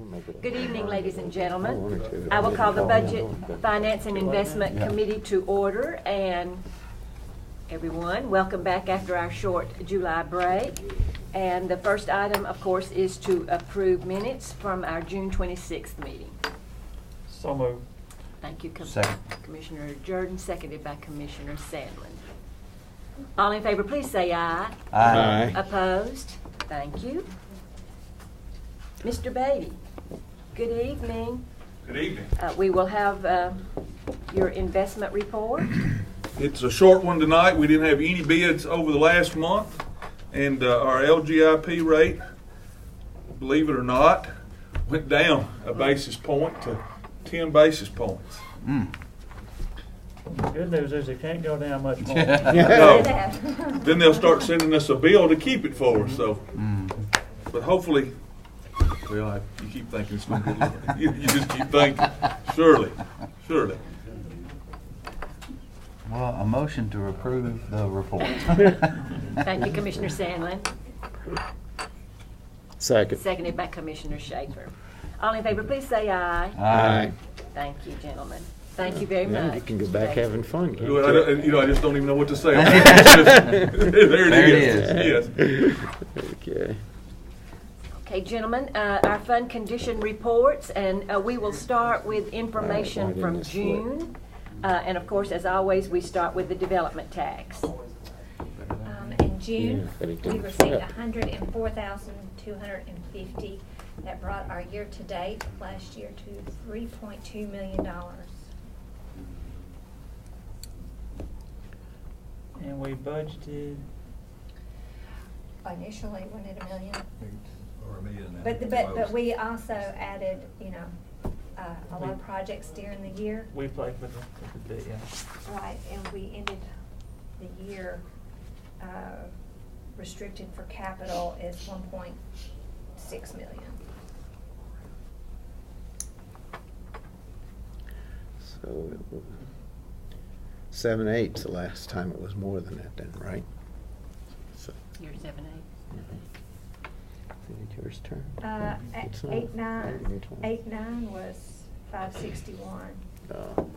Good evening, ladies and gentlemen. I will call the Budget, Finance, and Investment Committee to order. And everyone, welcome back after our short July break. And the first item, of course, is to approve minutes from our June 26th meeting. So moved. Thank you, Second. Commissioner Jordan, seconded by Commissioner Sandlin. All in favor, please say aye. Aye. Opposed? Thank you. Mr. Beatty, good evening. Good evening. We will have your investment report. It's a short one tonight. We didn't have any bids over the last month, and our LGIP rate, believe it or not, went down a basis point to 10 basis points. The good news is it can't go down much more. No. Then they'll start sending us a bill to keep it for us. So, but hopefully, well, you keep thinking it's going to be. You just keep thinking. Surely. Well, a motion to approve the report. Thank you, Commissioner Sandlin. Second. Seconded by Commissioner Schaefer. All in favor, please say aye. Aye. Thank you, gentlemen. Thank you very Yeah, much. you can go back having fun. Can't Well, I just don't even know what to say. There it is. Yes. Okay. Okay, gentlemen, our fund condition reports, and we will start with information Why from didn't it split? June. And of course, as always, we start with the development tax. In June, Yeah, but it we didn't received flip. $104,250. That brought our year-to-date last year to $3.2 million. And we budgeted, Initially, wasn't it $1 million? Or a million. But we also added, a lot of projects during the year. we played with the bid, yeah. Right, and we ended the year restricted for capital is $1.6 million. So it was 7/8's the last time it was more than that then, right? So, Year 7-8. I think it's yours turn. It's not. 8-9 was 561. Oh.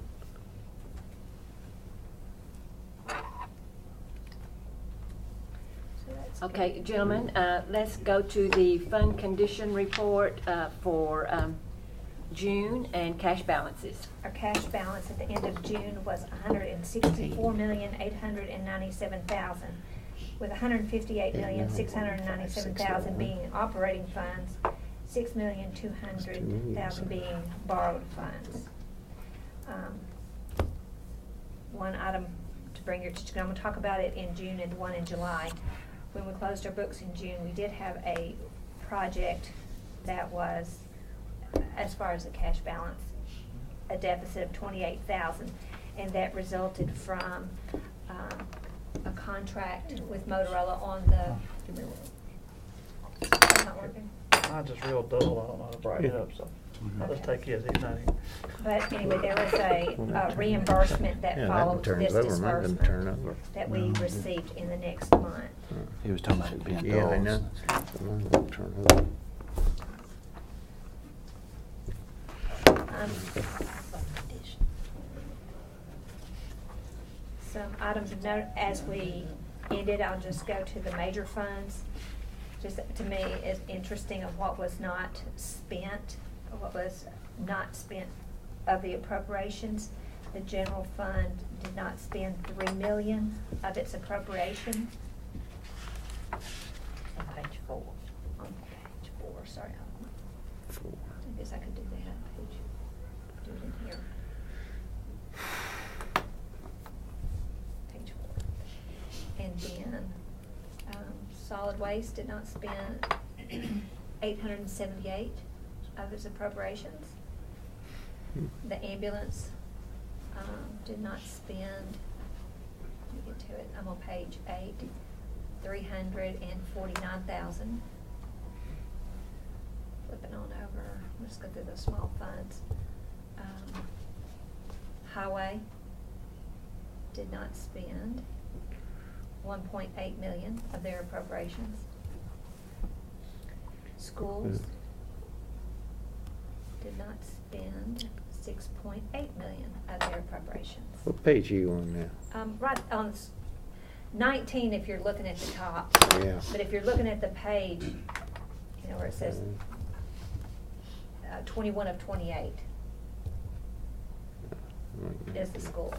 So that's Okay, good. gentlemen, let's go to the fund condition report for June and cash balances. Our cash balance at the end of June was $164,897,000, with $158,697,000 being operating funds, $6,200,000 being borrowed funds. One item to bring your attention, I'm going to talk about it in June and one in July. When we closed our books in June, we did have a project that was, as far as the cash balance, a deficit of $28,000, and that resulted from a contract with Motorola on the. It's not working. Mine's just real dull, I don't know how to brighten it up, so I'll just take his, he's not even. But anyway, there was a reimbursement that Yeah, followed that one this turns over. Mine doesn't turn disbursement over. that we received in the next month. He was talking about it being Yeah, I dolls. know. So mine won't turn over. Some items of note as we ended, I'll just go to the major funds. Just to me, it's interesting of what was not spent, of the appropriations. The general fund did not spend $3 million of its appropriation. On page 4. On page 4, sorry. Four. I guess I could do that page. Do it in here. Page 4. And then, solid waste did not spend $878 of its appropriations. The ambulance, did not spend, let me get to it, I'm on page 8, $349,000. Flipping on over, let's go through the small funds. Highway did not spend $1.8 million of their appropriations. Schools did not spend 6.8 million of their appropriations. What page are you on now? Right on 19 if you're looking at the top. Yeah. But if you're looking at the page, where it says 21 of 28 is the schools.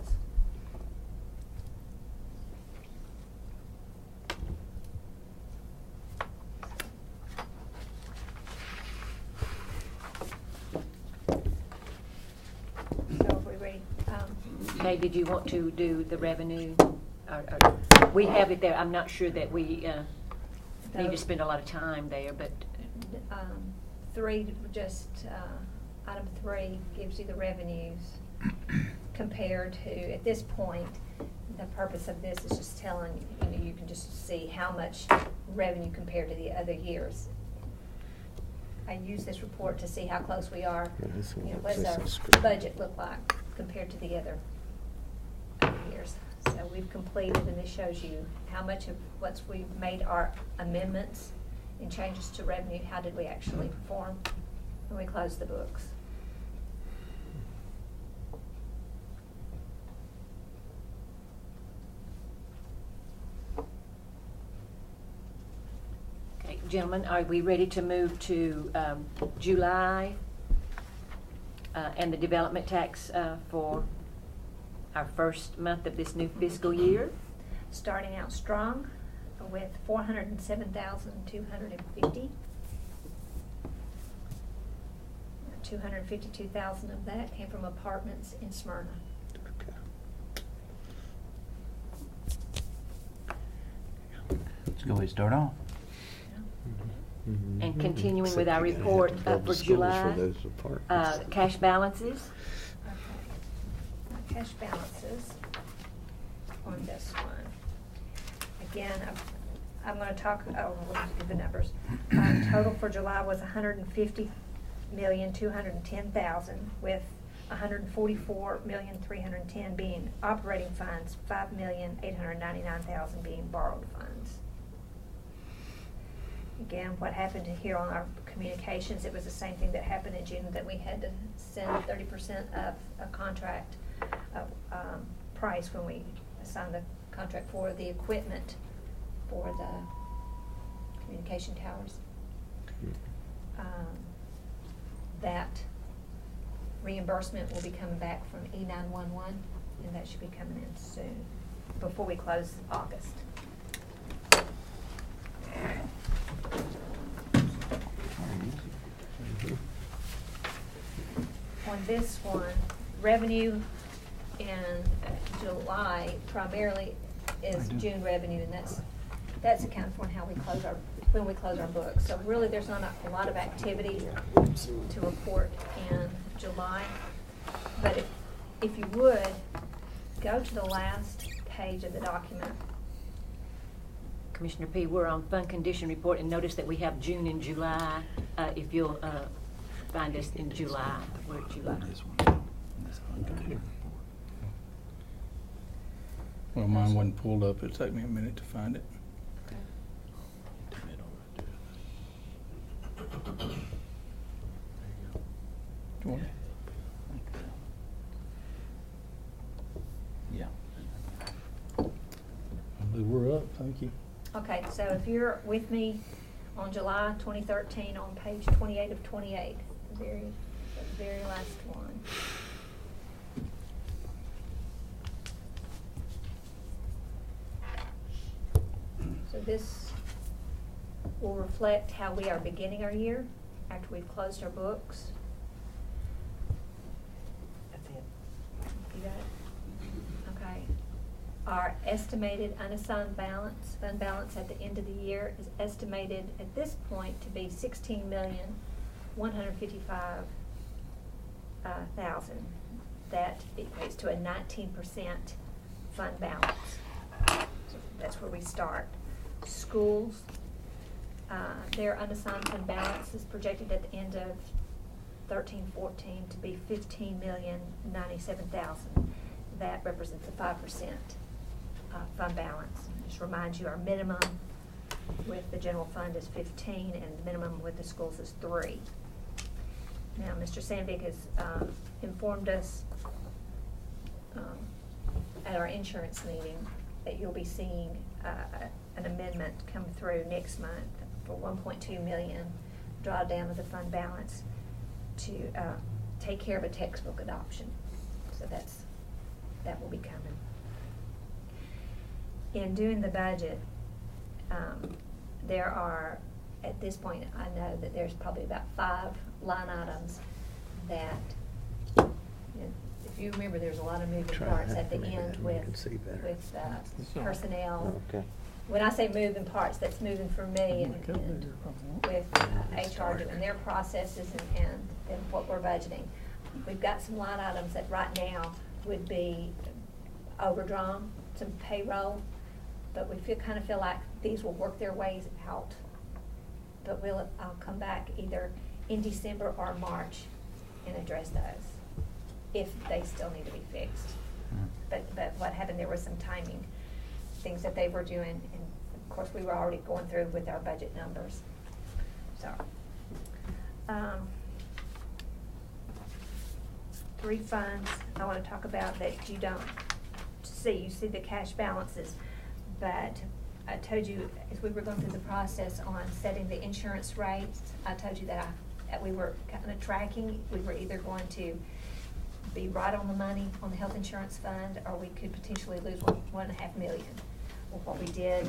So are we ready? Kay, did you want to do the revenue? We have it there. I'm not sure that we need to spend a lot of time there, but Item 3 gives you the revenues compared to, at this point, the purpose of this is just telling, you can just see how much revenue compared to the other years. I use this report to see how close we are. What does our budget look like compared to the other years? So we've completed, and this shows you how much of what we've made our amendments and changes to revenue, how did we actually perform when we closed the books. okay, gentlemen, are we ready to move to July and the development tax for our first month of this new fiscal year? Starting out strong with 407,250. 252,000 of that came from apartments in Smyrna. Let's go ahead and start off. And continuing with our report for July, cash balances. Okay. Cash balances on this one. Again, I'm going to talk, we'll just do the numbers. Total for July was $150,210,000, with $144,310,000 being operating funds, $5,899,000 being borrowed funds. Again, what happened here on our communications, it was the same thing that happened in June, that we had to send 30% of a contract price when we signed the contract for the equipment for the communication towers. That reimbursement will be coming back from E911, and that should be coming in soon, before we close August. On this one, revenue in July primarily is June revenue, and that's accounted for in how we close when we close our books. So really, there's not a lot of activity to report in July. But if you would, go to the last page of the document. Commissioner P., we're on fund condition report, and notice that we have June and July. If you'll find us in July, we're at July. Well, mine wasn't pulled up. It'll take me a minute to find it. Do you want it? Yeah. We're up, thank you. Okay, so if you're with me on July 2013 on page 28 of 28, the very last one. So this will reflect how we are beginning our year after we've closed our books. That's it. You got it? Okay. Our estimated unassigned balance, fund balance at the end of the year is estimated at this point to be $16,155,000. That equates to a 19% fund balance. So that's where we start. Schools, their unassigned fund balance is projected at the end of 13-14 to be $15,097,000. That represents a 5% fund balance. Just remind you, our minimum with the general fund is 15, and the minimum with the schools is 3. Now, Mr. Sandvik has informed us at our insurance meeting that you'll be seeing an amendment come through next month for $1.2 million drawdown of the fund balance to take care of a textbook adoption. So that will be coming. In doing the budget, there are, at this point, I know that there's probably about 5 line items that, you know, if you remember, there's a lot of moving parts at the end with personnel. Okay. When I say moving parts, that's moving for me and with HR doing their processes and what we're budgeting. We've got some line items that right now would be overdrawn, some payroll, but we kind of feel like these will work their ways out. But I'll come back either in December or March and address those if they still need to be fixed. But what happened, there was some timing things that they were doing, and of course we were already going through with our budget numbers. So 3 funds I want to talk about that you don't see. You see the cash balances, but I told you as we were going through the process on setting the insurance rates, I told you that we were kind of tracking. We were either going to be right on the money on the health insurance fund, or we could potentially lose $1.5 million. Well, what we did,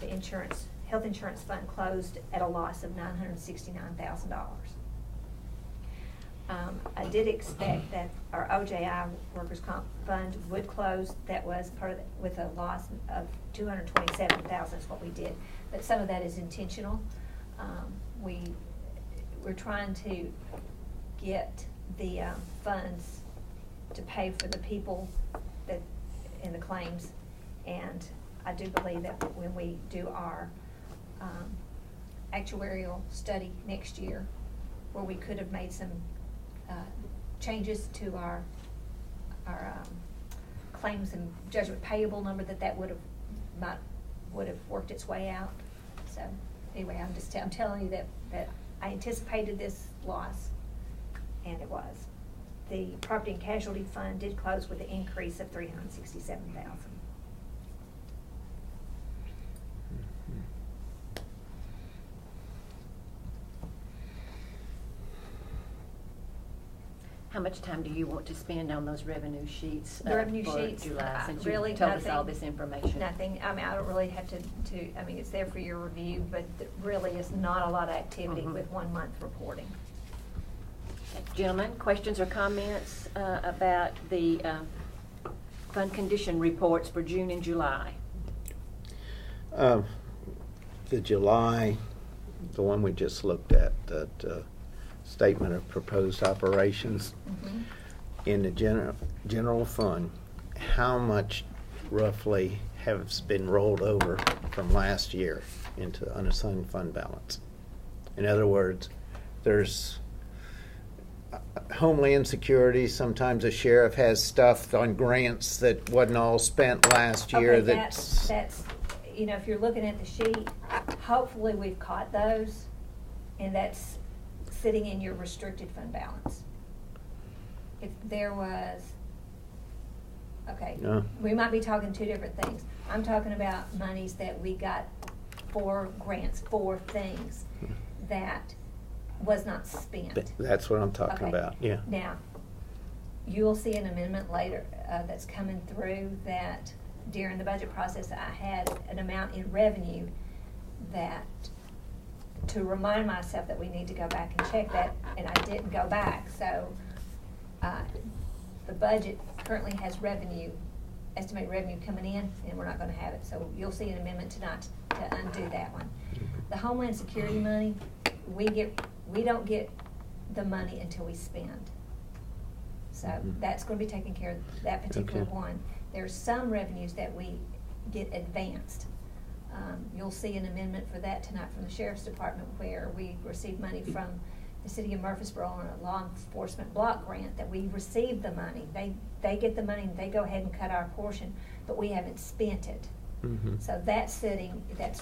the health insurance fund closed at a loss of $969,000. I did expect that our OJI workers' comp fund would close. That was part of with a loss of $227,000 is what we did. But some of that is intentional. We're trying to get the funds to pay for the people that in the claims, and I do believe that when we do our actuarial study next year, where we could have made some changes to our claims and judgment payable number, that would have worked its way out. So anyway, I'm telling you that I anticipated this loss, and it was. The property and casualty fund did close with an increase of $367,000. How much time do you want to spend on those revenue sheets? The revenue for sheets, July, since really you told us all nothing. this information? Nothing. I mean, I don't really have to. I mean, it's there for your review, but really, it's not a lot of activity with 1 month reporting. Okay. Gentlemen, questions or comments about the fund condition reports for June and July? The July, the one we just looked at, that statement of proposed operations, in the general fund, how much roughly has been rolled over from last year into unassigned fund balance? In other words, there's Homeland Security, sometimes a sheriff has stuff on grants that wasn't all spent last year. Okay, that's you know, if you're looking at the sheet, hopefully we've caught those, and that's sitting in your restricted fund balance. If there was, okay, we might be talking 2 different things. I'm talking about monies that we got for grants, for things that was not spent. That's what I'm talking about, yeah. Now, you'll see an amendment later that's coming through that during the budget process I had an amount in revenue that, to remind myself that we need to go back and check that, and I didn't go back. So the budget currently has estimated revenue coming in, and we're not going to have it. So you'll see an amendment tonight to undo that one. The Homeland Security money, we don't get the money until we spend. So that's going to be taken care of, that particular one. There's some revenues that we get advanced. You'll see an amendment for that tonight from the Sheriff's Department, where we received money from the City of Murfreesboro on a law enforcement block grant that we received the money. They get the money and they go ahead and cut our portion, but we haven't spent it. So that's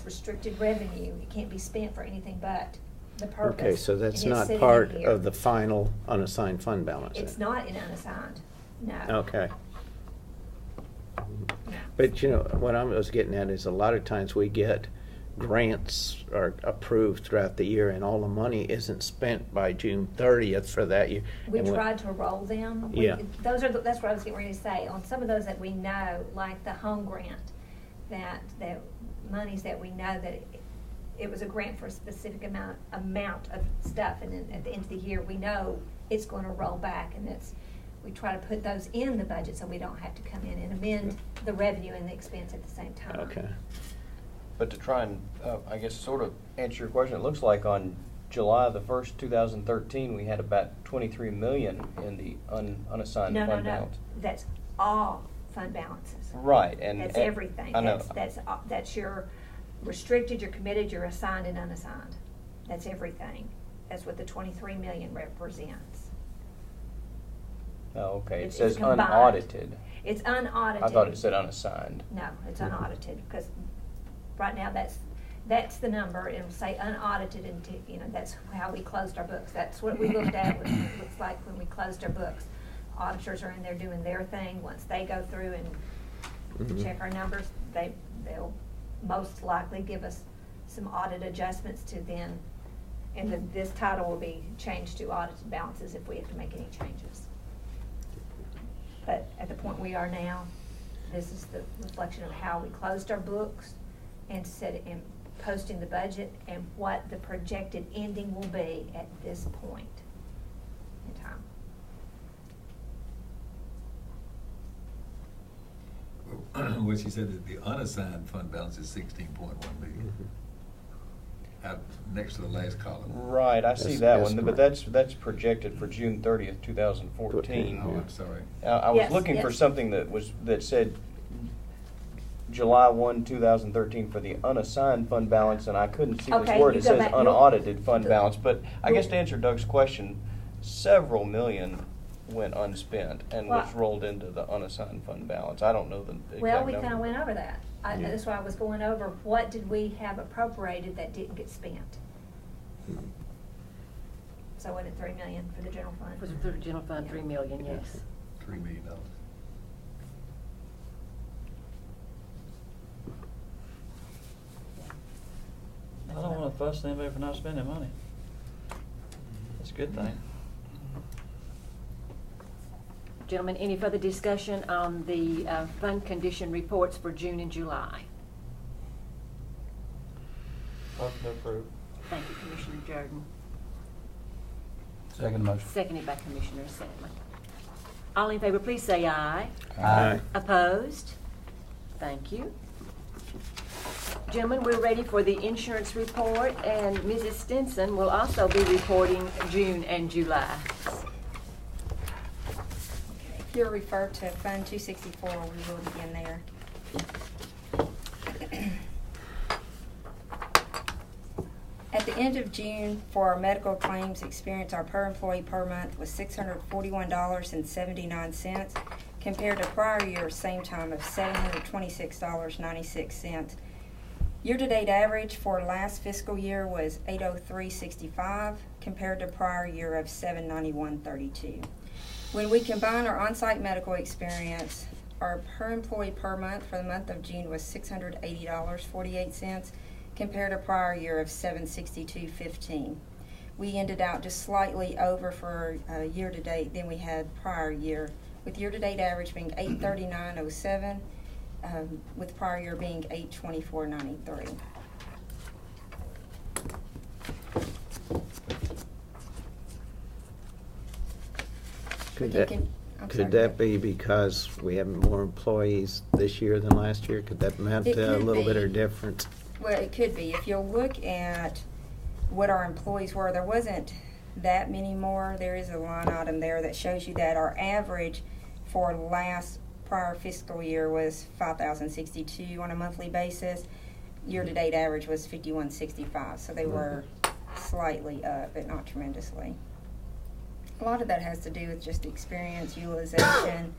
restricted revenue. It can't be spent for anything but. the purpose. Okay, so that's and it's not sitting part in here. of the final unassigned fund balance? It's then? not in unassigned, no. Okay. No. But you know, what I was getting at is a lot of times we get grants are approved throughout the year and all the money isn't spent by June 30th for that year. We And when- tried to roll them. Yeah. That's what I was getting ready to say. On some of those that we know, like the home grant, that monies that we know that it was a grant for a specific amount of stuff, and then at the end of the year, we know it's going to roll back, and we try to put those in the budget so we don't have to come in and amend the revenue and the expense at the same time. Okay. But to try and, I guess, sort of answer your question, it looks like on July the 1st, 2013, we had about 23 million in the unassigned No, fund balance. that's all fund balances. Right, and That's and- everything. I know. That's your restricted, your committed, your assigned and unassigned. That's everything. That's what the 23 million represents. Oh, okay. It It's says combined. unaudited. It's unaudited. I thought it said unassigned. No, it's unaudited, because right now that's the number. It'll say unaudited, and that's how we closed our books. That's what we looked at, what it looks like when we closed our books. Auditors are in there doing their thing. Once they go through and Mhm. check our numbers, they'll most likely give us some audit adjustments to then, and then this title will be changed to audited balances if we have to make any changes. But at the point we are now, this is the reflection of how we closed our books and posting the budget and what the projected ending will be at this point in time. What she said is the unassigned fund balance is 16.1 million. Out next to the last column. Right, I see That's that one, but estimate. that's projected for June 30th, 2014. Oh, I'm sorry. I was Yes, looking for yes. something that said July 1, 2013 for the unassigned fund balance, and I couldn't see this Okay, word. you It go says back- unaudited fund the- balance, but I guess to answer Doug's question, several million went unspent and was Well- rolled into the unassigned fund balance. I don't know the exact Well, we number. kind of went over that. Yeah. That's why I was going over, what did we have appropriated that didn't get spent? So what, 3 million for the general fund? Was it the general fund, 3 million, yes. $3 million. I don't wanna fuss at anybody for not spending money. That's a good thing. Gentlemen, any further discussion on the fund condition reports for June and July? Motion to approve. Thank you, Commissioner Jordan. Second motion. Seconded by Commissioner Sadler. All in favor, please say aye. Aye. Opposed? Thank you. Gentlemen, we're ready for the insurance report, and Mrs. Stinson will also be reporting June and July. If you'll refer to Fund 264, we will begin there. At the end of June, for our medical claims experience, our per employee per month was $641.79 compared to prior year same time of $726.96. Year-to-date average for last fiscal year was $803.65 compared to prior year of $791.32. When we combine our on-site medical experience, our per employee per month for the month of June was $680.48 compared to prior year of $762.15. We ended out just slightly over for year-to-date than we had prior year, with year-to-date average being $839.07, with prior year being $824.93. Could that be because we have more employees this year than last year? Could that amount It to a could little bit be. of difference? Well, it could be. If you'll look at what our employees were, there wasn't that many more. There is a line item there that shows you that our average for last prior fiscal year was 5,062 on a monthly basis. Year-to-date average was 5,165, so they were slightly up, but not tremendously. A lot of that has to do with just experience, utilization,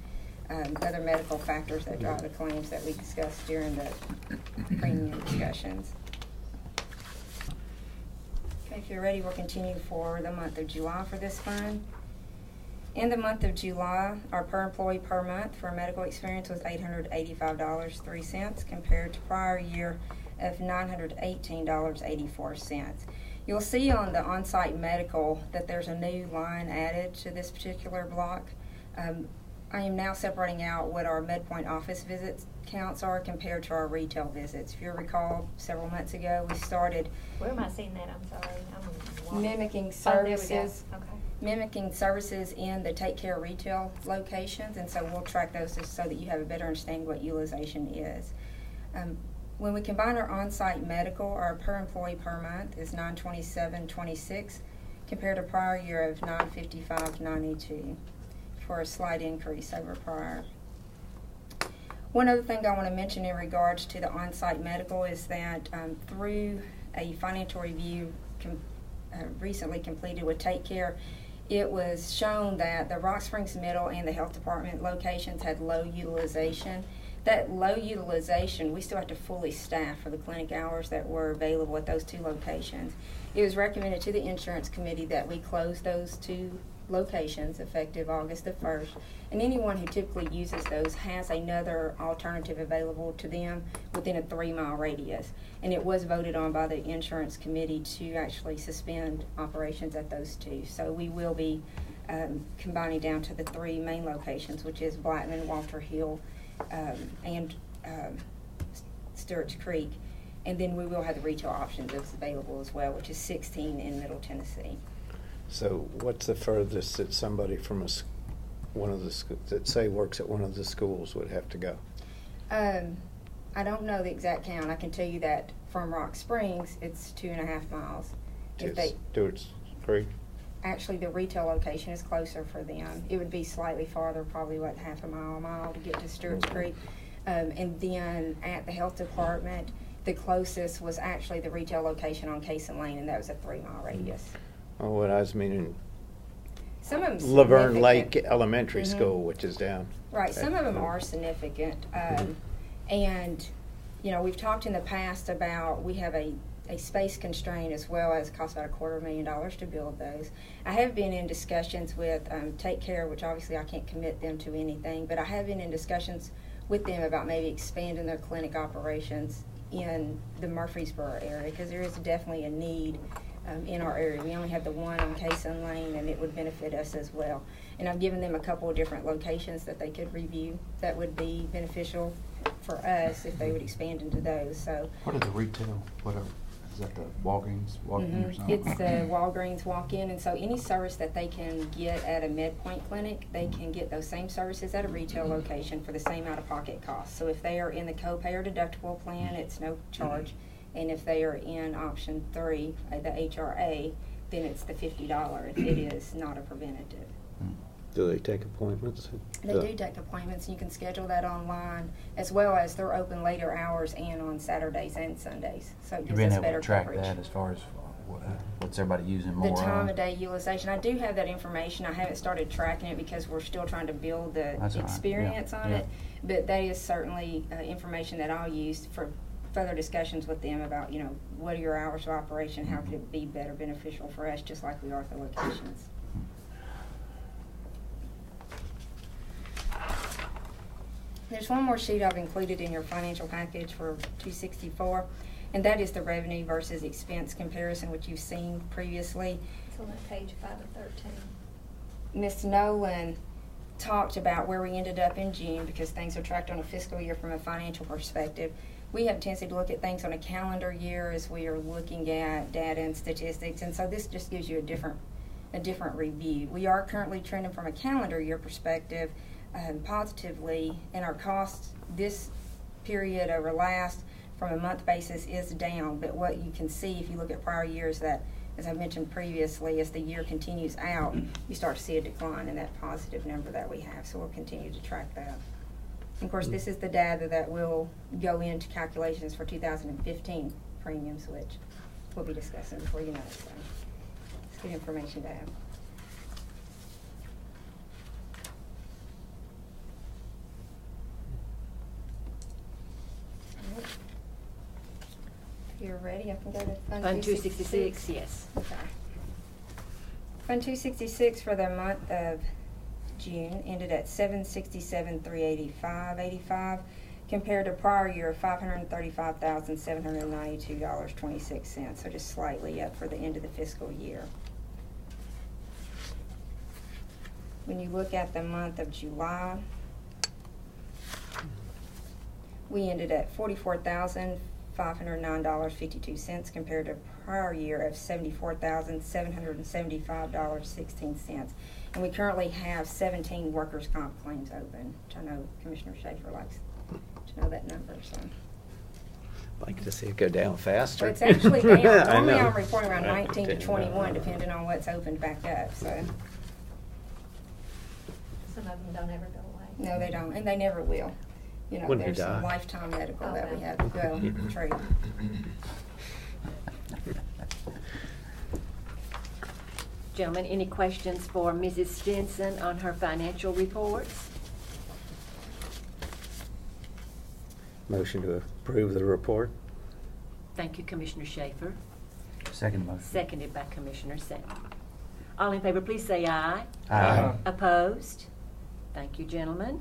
other medical factors that drive the claims that we discussed during the premium discussions. If you're ready, we'll continue for the month of July for this fund. In the month of July, our per employee per month for medical experience was $885.03 compared to prior year of $918.84. You'll see on the on-site medical that there's a new line added to this particular block. I am now separating out what our MedPoint office visits counts are compared to our retail visits. If you recall, several months ago, we started Where am I seeing that? I'm sorry. I'm mimicking Oh, there we go. services. Okay. Mimicking services in the Take Care retail locations, and so we'll track those just so that you have a better understanding what utilization is. When we combine our on-site medical, our per employee per month is $927.26 compared to prior year of $955.92 for a slight increase over prior. One other thing I want to mention in regards to the on-site medical is that through a financial review recently completed with Take Care, it was shown that the Rock Springs Middle and the Health Department locations had low utilization. That low utilization, we still have to fully staff for the clinic hours that were available at those two locations. It was recommended to the insurance committee that we close those two locations effective August the 1st, and anyone who typically uses those has another alternative available to them within a 3-mile radius. And it was voted on by the insurance committee to actually suspend operations at those two. So we will be combining down to the 3 main locations, which is Blackman, Walter Hill, and Stewart's Creek. And then we will have the retail options available as well, which is 16 in Middle Tennessee. So what's the furthest that somebody from one of the that say works at one of the schools would have to go? I don't know the exact count. I can tell you that from Rock Springs, it's 2.5 miles. Stewart's Creek? Actually, the retail location is closer for them. It would be slightly farther, probably half a mile to get to Stewart's Creek. And then at the health department, the closest was actually the retail location on Cason Lane, and that was a 3-mile radius. Oh, what I was meaning, Some of them Laverne Lake significant. Elementary School, which is down. Right, some of them are significant. And, you know, we've talked in the past about we have a space constraint as well as it costs about $250,000 to build those. I have been in discussions with Take Care, which obviously I can't commit them to anything, but I have been in discussions with them about maybe expanding their clinic operations in the Murfreesboro area, because there is definitely a need in our area. We only have the one on Cason Lane, and it would benefit us as well. And I've given them a couple of different locations that they could review that would be beneficial for us if they would expand into those. So What are the retail, whatever, is that the Walgreens walk-in or something? it's the Walgreens walk-in, and so any service that they can get at a MedPoint clinic, they can get those same services at a retail location for the same out-of-pocket cost. So if they are in the co-pay or deductible plan, it's no charge. And if they are in option 3, the HRA, then it's the $50 if it is not a preventative. Do they take appointments? They do take appointments, and you can schedule that online, as well as they're open later hours and on Saturdays and Sundays. So it You gives being us able better to track coverage. that as far as what's everybody using more The time of? of day utilization, I do have that information. I haven't started tracking it because we're still trying to build the That's all right. experience Yeah, on yeah. it. But that is certainly information that I'll use for further discussions with them about, you know, what are your hours of operation, how could it be better beneficial for us, just like we are at the locations. There's one more sheet I've included in your financial package for 264, and that is the revenue versus expense comparison, which you've seen previously. It's on that page 5 of 13. Ms. Nolan talked about where we ended up in June because things are tracked on a fiscal year from a financial perspective. We have a tendency to look at things on a calendar year as we are looking at data and statistics, and so this just gives you a different review. We are currently trending from a calendar year perspective positively, and our costs this period over last from a month basis is down, but what you can see if you look at prior years that, as I mentioned previously, as the year continues out, you start to see a decline in that positive number that we have, so we'll continue to track that. And of course, this is the data that will go into calculations for 2015 premiums, which we'll be discussing before you know it, so it's good information to have. If you're you're ready, I can go to Fund Fund 266. 266, yes. Okay. Fund 266 for the month of June ended at $767,385.85 compared to prior year of $535,792.26, so just slightly up for the end of the fiscal year. When you look at the month of July, we ended at $44,509.52 compared to prior year of $74,775.16. And we currently have 17 workers' comp claims open, which I know Commissioner Schaefer likes to know that number. So. Like to see it go down faster. Well, it's actually down. I Normally know. I'm reporting around 19 to 21, depending on what's opened back up. So. Some of them don't ever go away. No, they don't, and they never will. You know, When they there's some die. lifetime medical Oh, that we okay. have to go trade. Gentlemen, any questions for Mrs. Stinson on her financial reports? Motion to approve the report. Thank you, Commissioner Schaefer. Second motion. Seconded by Commissioner Sam. All in favor, please say aye. Aye. Opposed? Thank you, gentlemen.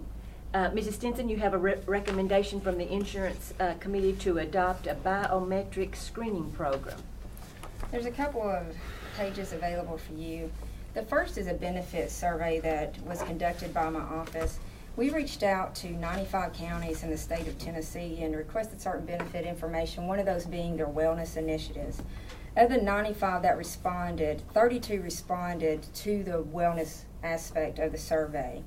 Mrs. Stinson, you have a recommendation from the Insurance Committee to adopt a biometric screening program. There's a couple of pages available for you. The first is a benefit survey that was conducted by my office. We reached out to 95 counties in the state of Tennessee and requested certain benefit information, one of those being their wellness initiatives. Of the 95 that responded, 32 responded to the wellness aspect of the survey.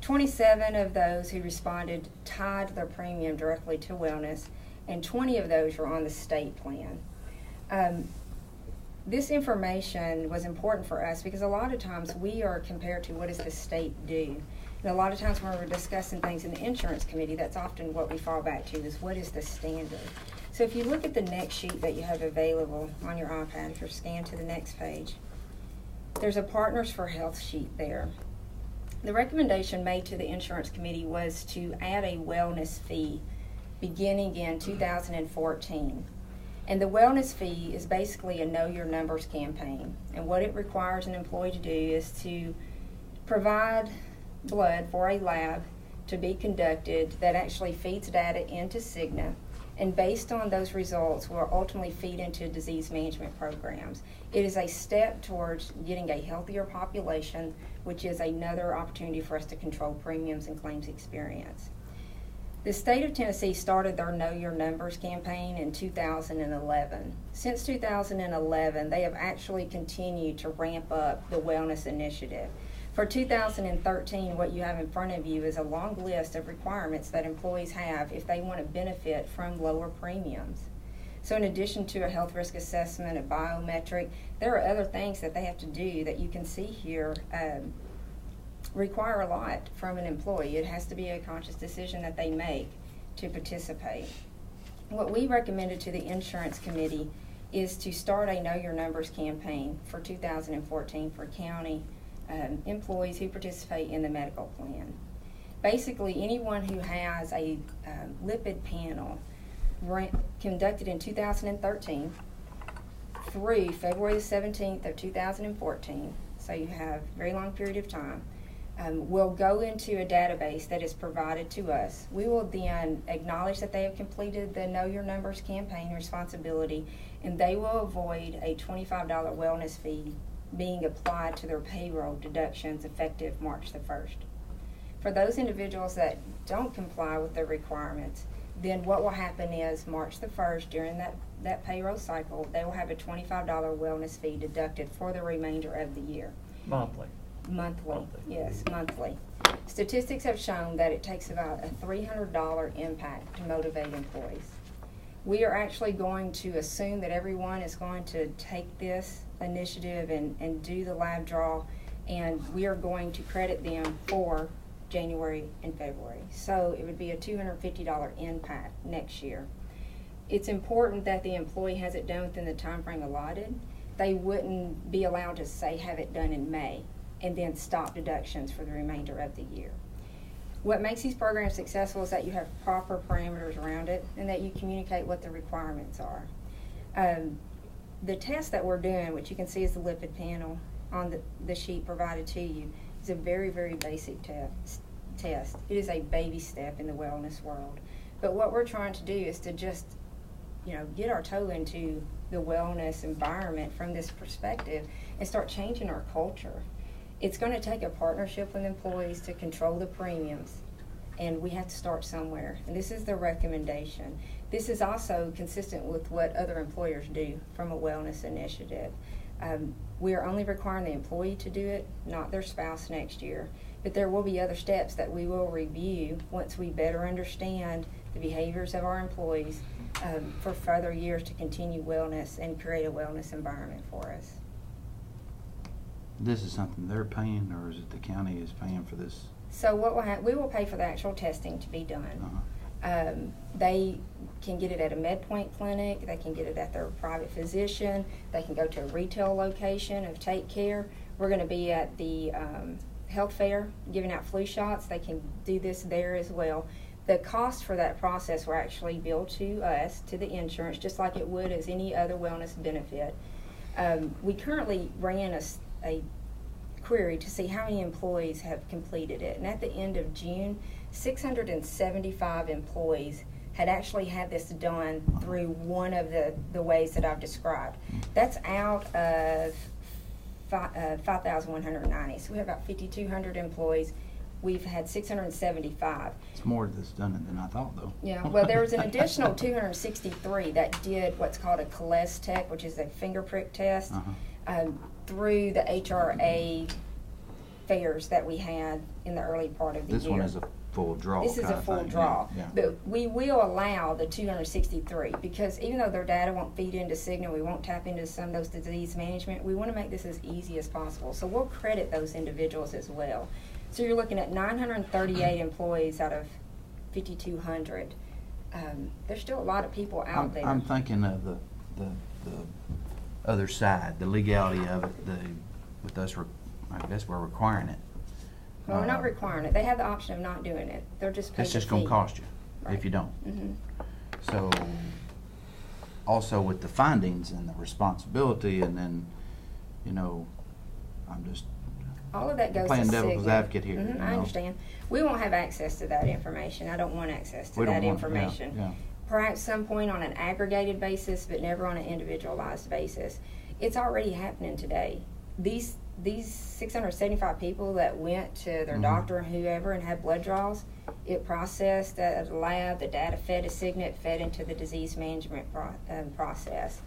27 of those who responded tied their premium directly to wellness, and 20 of those were on the state plan. This information was important for us because a lot of times we are compared to what does the state do. And a lot of times when we're discussing things in the insurance committee, that's often what we fall back to is what is the standard. So if you look at the next sheet that you have available on your iPad, if you're scanned to the next page, there's a Partners for Health sheet there. The recommendation made to the insurance committee was to add a wellness fee beginning in 2014. And the wellness fee is basically a Know Your Numbers campaign. And what it requires an employee to do is to provide blood for a lab to be conducted that actually feeds data into Cigna. And based on those results, will ultimately feed into disease management programs. It is a step towards getting a healthier population, which is another opportunity for us to control premiums and claims experience. The state of Tennessee started their Know Your Numbers campaign in 2011. Since 2011, they have actually continued to ramp up the wellness initiative. For 2013, what you have in front of you is a long list of requirements that employees have if they want to benefit from lower premiums. So in addition to a health risk assessment, a biometric, there are other things that they have to do that you can see here require a lot from an employee. It has to be a conscious decision that they make to participate. What we recommended to the insurance committee is to start a Know Your Numbers campaign for 2014 for county employees who participate in the medical plan. Basically, anyone who has a lipid panel conducted in 2013 through February the 17th of 2014, so you have a very long period of time, will go into a database that is provided to us. We will then acknowledge that they have completed the Know Your Numbers campaign responsibility, and they will avoid a $25 wellness fee being applied to their payroll deductions effective March the 1st. For those individuals that don't comply with the requirements, then what will happen is March the 1st, during that payroll cycle, they will have a $25 wellness fee deducted for the remainder of the year. Monthly. Monthly, yes, monthly. Statistics have shown that it takes about a $300 impact to motivate employees. We are actually going to assume that everyone is going to take this initiative and do the lab draw, and we are going to credit them for January and February. So it would be a $250 impact next year. It's important that the employee has it done within the time frame allotted. They wouldn't be allowed to say have it done in May and then stop deductions for the remainder of the year. What makes these programs successful is that you have proper parameters around it and that you communicate what the requirements are. The test that we're doing, which you can see is the lipid panel on the sheet provided to you, is a very, very basic test. It is a baby step in the wellness world. But what we're trying to do is to just, get our toe into the wellness environment from this perspective and start changing our culture. It's going to take a partnership with employees to control the premiums, and we have to start somewhere. And this is the recommendation. This is also consistent with what other employers do from a wellness initiative. We are only requiring the employee to do it, not their spouse next year. But there will be other steps that we will review once we better understand the behaviors of our employees for further years to continue wellness and create a wellness environment for us. This is something they're paying, or is it the county is paying for this? So what we will pay for the actual testing to be done. They can get it at a MedPoint clinic. They can get it at their private physician. They can go to a retail location of Take Care. We're going to be at the health fair giving out flu shots. They can do this there as well. The cost for that process will actually bill to us, to the insurance, just like it would as any other wellness benefit. We currently ran a query to see how many employees have completed it. And at the end of June, 675 employees had actually had this done through one of the ways that I've described. That's out of 5,190. So we have about 5,200 employees. We've had 675. It's more that's done it than I thought, though. Yeah, well, there was an additional 263 that did what's called a Celeste Tech, which is a finger prick test, through the HRA fairs that we had in the early part of the year. This one is a full draw. This is a full draw. Yeah. But we will allow the 263 because even though their data won't feed into Cigna, we won't tap into some of those disease management, we want to make this as easy as possible. So we'll credit those individuals as well. So you're looking at 938 employees out of 5,200. There's still a lot of people out there. I'm thinking of the other side, the legality of it. With us, I guess we're requiring it. Well, we're not requiring it. They have the option of not doing it. They're just paying. It's just going to cost you if you don't. Mm-hmm. So, also with the findings and the responsibility, and then, I'm just all of that goes playing to devil's Cigna. advocate here. Mm-hmm, I understand. We won't have access to that information. I don't want access to that information. Yeah. Perhaps some point on an aggregated basis, but never on an individualized basis. It's already happening today. These 675 people that went to their doctor or whoever and had blood draws, it processed at a lab, the data fed to Cigna, it fed into the disease management process.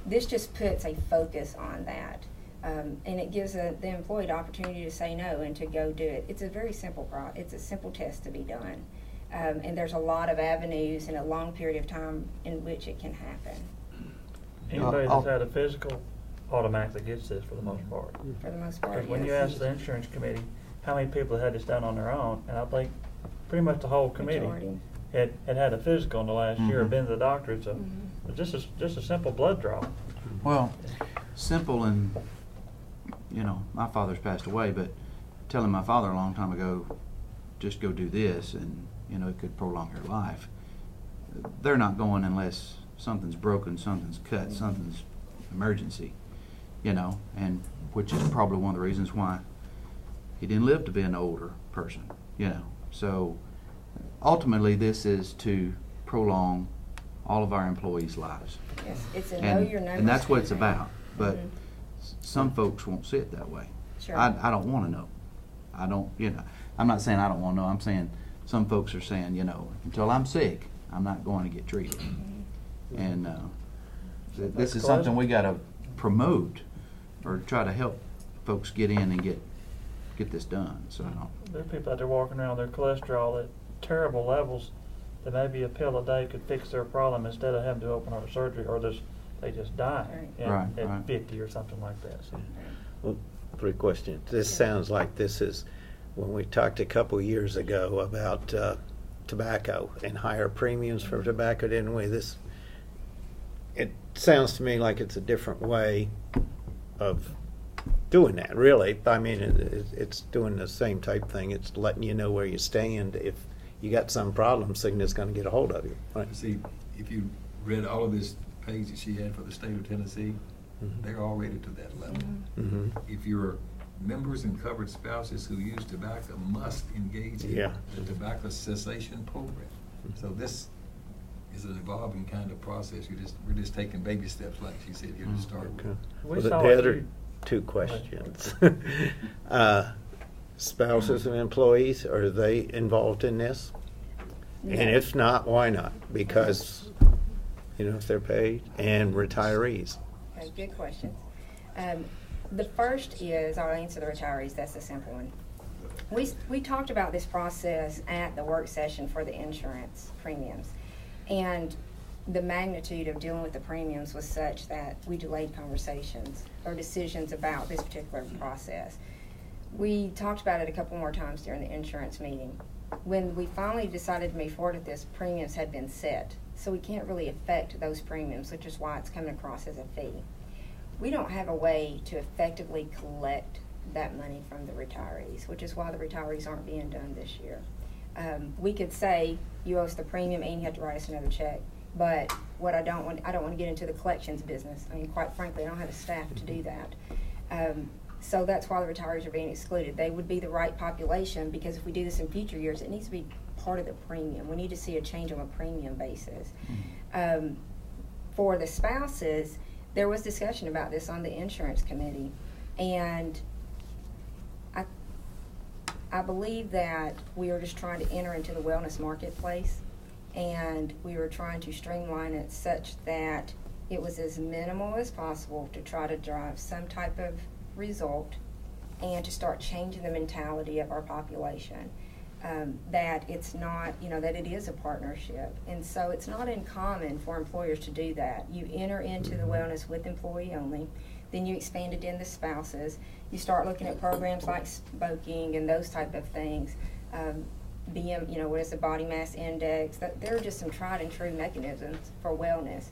This just puts a focus on that. And it gives the employee the opportunity to say no and to go do it. It's a very simple it's a simple test to be done. And there's a lot of avenues and a long period of time in which it can happen. Anybody that's had a physical automatically gets this for the most part. For the most part, Because when you yes. ask the insurance committee how many people had this done on their own, and I think pretty much the whole committee Majority. had a physical in the last year, or been to the doctor. It's just a simple blood draw. Well, simple and, my father's passed away, but telling my father a long time ago, just go do this and, it could prolong your life. They're not going unless something's broken, something's cut, something's emergency, and which is probably one of the reasons why he didn't live to be an older person, So ultimately this is to prolong all of our employees' lives. Yes, it's a know your numbers. And that's what it's campaign. about. But some folks won't see it that way. Sure. I don't want to know. I don't, I'm not saying I don't want to know. I'm saying some folks are saying, until I'm sick, I'm not going to get treated. And this is something we got to promote or try to help folks get in and get this done. So There are people out there walking around with their cholesterol at terrible levels that maybe a pill a day could fix their problem instead of having to open heart surgery, or they just die at 50 or something like that. So. Well, 3 questions. This sounds like this is when we talked a couple years ago about tobacco and higher premiums for tobacco, didn't we? It sounds to me like it's a different way of doing that, really. I mean, it's doing the same type thing. It's letting you know where you stand. If you got some problem, Cigna's going to get a hold of you. Right? See, if you read all of this page that she had for the state of Tennessee, they're already to that level. If you're members and covered spouses who use tobacco must engage in the tobacco cessation program. So this is an evolving kind of process. We're just taking baby steps, like she said here to start with. Well, the other two questions. Spouses of employees, are they involved in this? No. And if not, why not? Because, if they're paid, and retirees. Okay, good question. The first is, I'll answer the retirees, that's the simple one. We talked about this process at the work session for the insurance premiums, and the magnitude of dealing with the premiums was such that we delayed conversations or decisions about this particular process. We talked about it a couple more times during the insurance meeting. When we finally decided to move forward with this, premiums had been set, so we can't really affect those premiums, which is why it's coming across as a fee. We don't have a way to effectively collect that money from the retirees, which is why the retirees aren't being done this year. We could say, you owe us the premium and you have to write us another check, but what I don't want to get into the collections business. I mean, quite frankly, I don't have the staff to do that. So that's why the retirees are being excluded. They would be the right population, because if we do this in future years, it needs to be part of the premium. We need to see a change on a premium basis. For the spouses, there was discussion about this on the insurance committee, and I believe that we are just trying to enter into the wellness marketplace, and we were trying to streamline it such that it was as minimal as possible to try to drive some type of result and to start changing the mentality of our population. That it's not, that it is a partnership. And so it's not uncommon for employers to do that. You enter into the wellness with employee only, then you expand it into spouses. You start looking at programs like smoking and those type of things. What is the body mass index? There are just some tried and true mechanisms for wellness.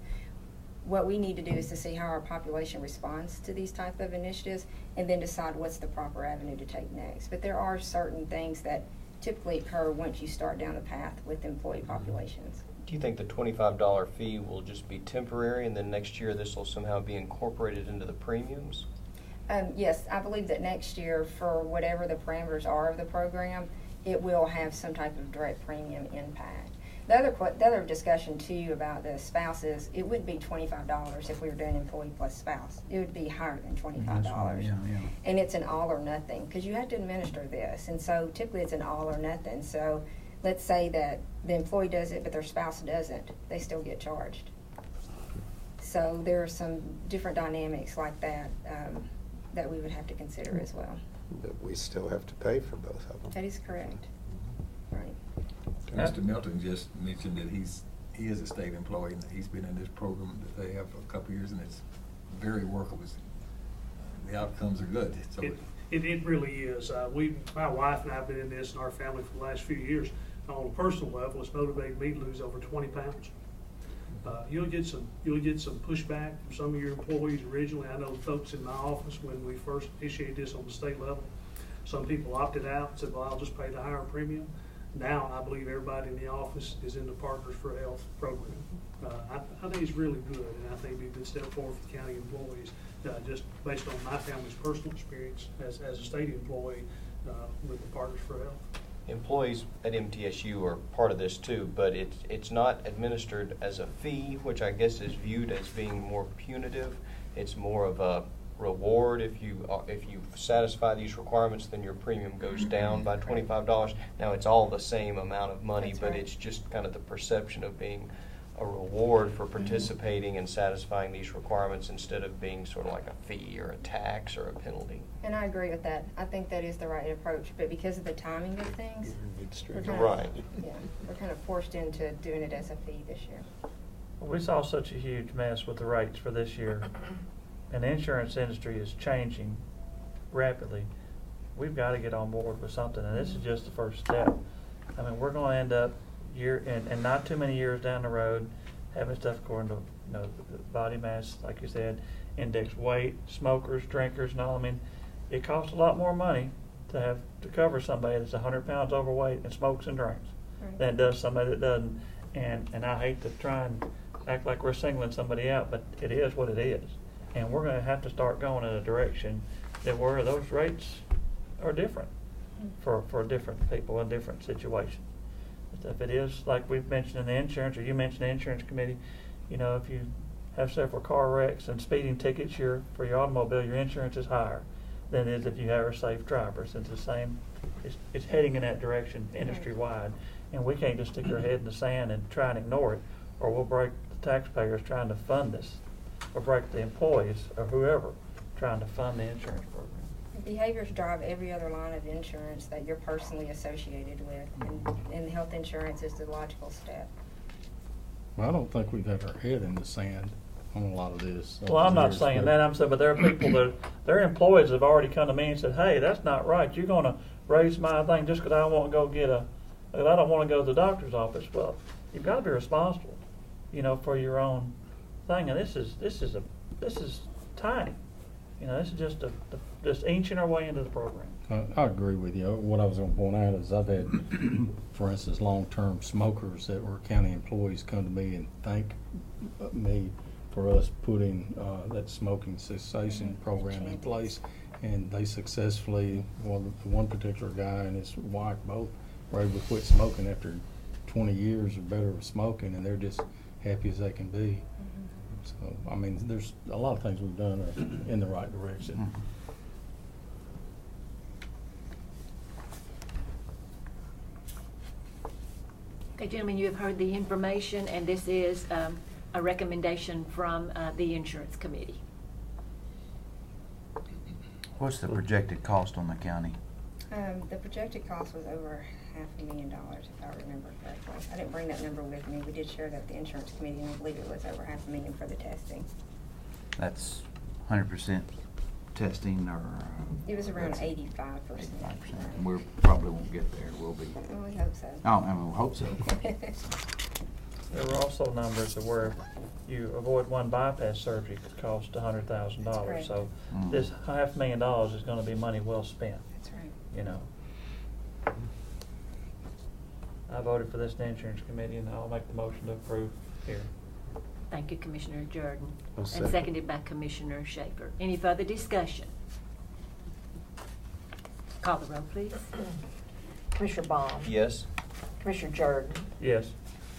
What we need to do is to see how our population responds to these type of initiatives and then decide what's the proper avenue to take next. But there are certain things that typically occur once you start down the path with employee populations. Do you think the $25 fee will just be temporary and then next year this will somehow be incorporated into the premiums? Yes, I believe that next year, for whatever the parameters are of the program, it will have some type of direct premium impact. The other discussion too about the spouses, it would be $25 if we were doing employee plus spouse. It would be higher than $25. And it's an all or nothing, because you have to administer this, and so typically it's an all or nothing. So let's say that the employee does it but their spouse doesn't, they still get charged. So there are some different dynamics like that that we would have to consider as well. But we still have to pay for both of them. That is correct. Right. Mr. Milton just mentioned that he is a state employee and he's been in this program that they have for a couple of years, and it's very workable. The outcomes are good. So it really is. My wife and I have been in this in our family for the last few years. On a personal level, it's motivated me to lose over 20 pounds. You'll get some pushback from some of your employees originally. I know the folks in my office, when we first initiated this on the state level, some people opted out and said, well, I'll just pay the higher premium. Now I believe everybody in the office is in the Partners for Health program. I think it's really good, and I think it'd be a good step forward for the county employees, just based on my family's personal experience as a state employee with the Partners for Health. Employees at MTSU are part of this too, but it's not administered as a fee, which I guess is viewed as being more punitive. It's more of a reward. If you satisfy these requirements, then your premium goes down by $25. Now it's all the same amount of money, but it's just kind of the perception of being a reward for participating and satisfying these requirements instead of being sort of like a fee or a tax or a penalty. And I agree with that. I think that is the right approach, but because of the timing of things, we're kind of forced into doing it as a fee this year. Well, we saw such a huge mess with the rates for this year, and the insurance industry is changing rapidly. We've got to get on board with something, and this is just the first step. I mean, we're going to end up and not too many years down the road having stuff according to the body mass, like you said, index weight, smokers, drinkers, and all. I mean, it costs a lot more money to cover somebody that's 100 pounds overweight and smokes and drinks than it does somebody that doesn't. And I hate to try and act like we're singling somebody out, but it is what it is. And we're gonna have to start going in a direction that where those rates are different for different people in different situations. If it is, like we've mentioned in the insurance, or you mentioned the insurance committee, you know, if you have several car wrecks and speeding tickets, for your automobile, your insurance is higher than it is if you have a safe driver. Since it's heading in that direction industry-wide, and we can't just stick our head in the sand and try and ignore it, or we'll break the taxpayers trying to fund this, or break the employees or whoever trying to fund the insurance program. Behaviors drive every other line of insurance that you're personally associated with, and health insurance is the logical step. Well, I don't think we've had our head in the sand on a lot of this. Well, I'm not saying that. I'm saying, but there are people that their employees have already come to me and said, "Hey, that's not right. You're going to raise my thing just because I want to go I don't want to go to the doctor's office." Well, you've got to be responsible, you know, for your own thing. And this is tiny. You know, this is just inching our way into the program. I agree with you. What I was going to point out is I've had, for instance, long-term smokers that were county employees come to me and thank me for us putting that smoking cessation program in place. And they successfully, well, one particular guy and his wife both were able to quit smoking after 20 years or better of smoking, and they're just happy as they can be. So, I mean, there's a lot of things we've done are in the right direction. Okay, gentlemen, you have heard the information, and this is a recommendation from the insurance committee. What's the projected cost on the county? The projected cost was over $500,000, if I remember correctly. I didn't bring that number with me. We did share that with the insurance committee, and I believe it was over $500,000 for the testing. That's 100% testing, or? It was around 85%. 85%. We probably won't get there, will we? Well, we hope so. Oh, I mean, we hope so. There were also numbers of where you avoid one bypass surgery could cost $100,000. So this $500,000 is going to be money well spent. That's right. You know. I voted for this in the insurance committee, and I'll make the motion to approve here. Thank you, Commissioner Jordan. I'll And second. seconded by Commissioner Schaefer. Any further discussion? Call the roll, please. Commissioner Bond? Yes. Commissioner Jordan? Yes.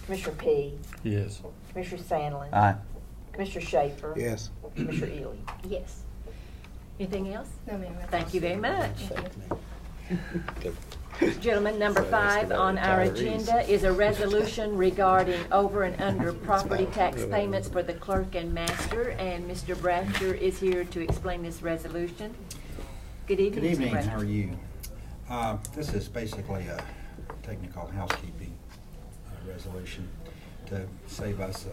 Commissioner P? Yes. Commissioner Sandlin? Aye. Commissioner Schaefer? Yes. Commissioner Ely? Yes. Anything else? No, ma'am. that's Thank all. you very much. Thank you. Gentlemen, number 5 on our agenda is a resolution regarding over and under property tax payments for the clerk and master, and Mr. Bratcher is here to explain this resolution. Good evening, Good evening, Mr. Bratcher. how are you? This is basically a technical housekeeping resolution to save us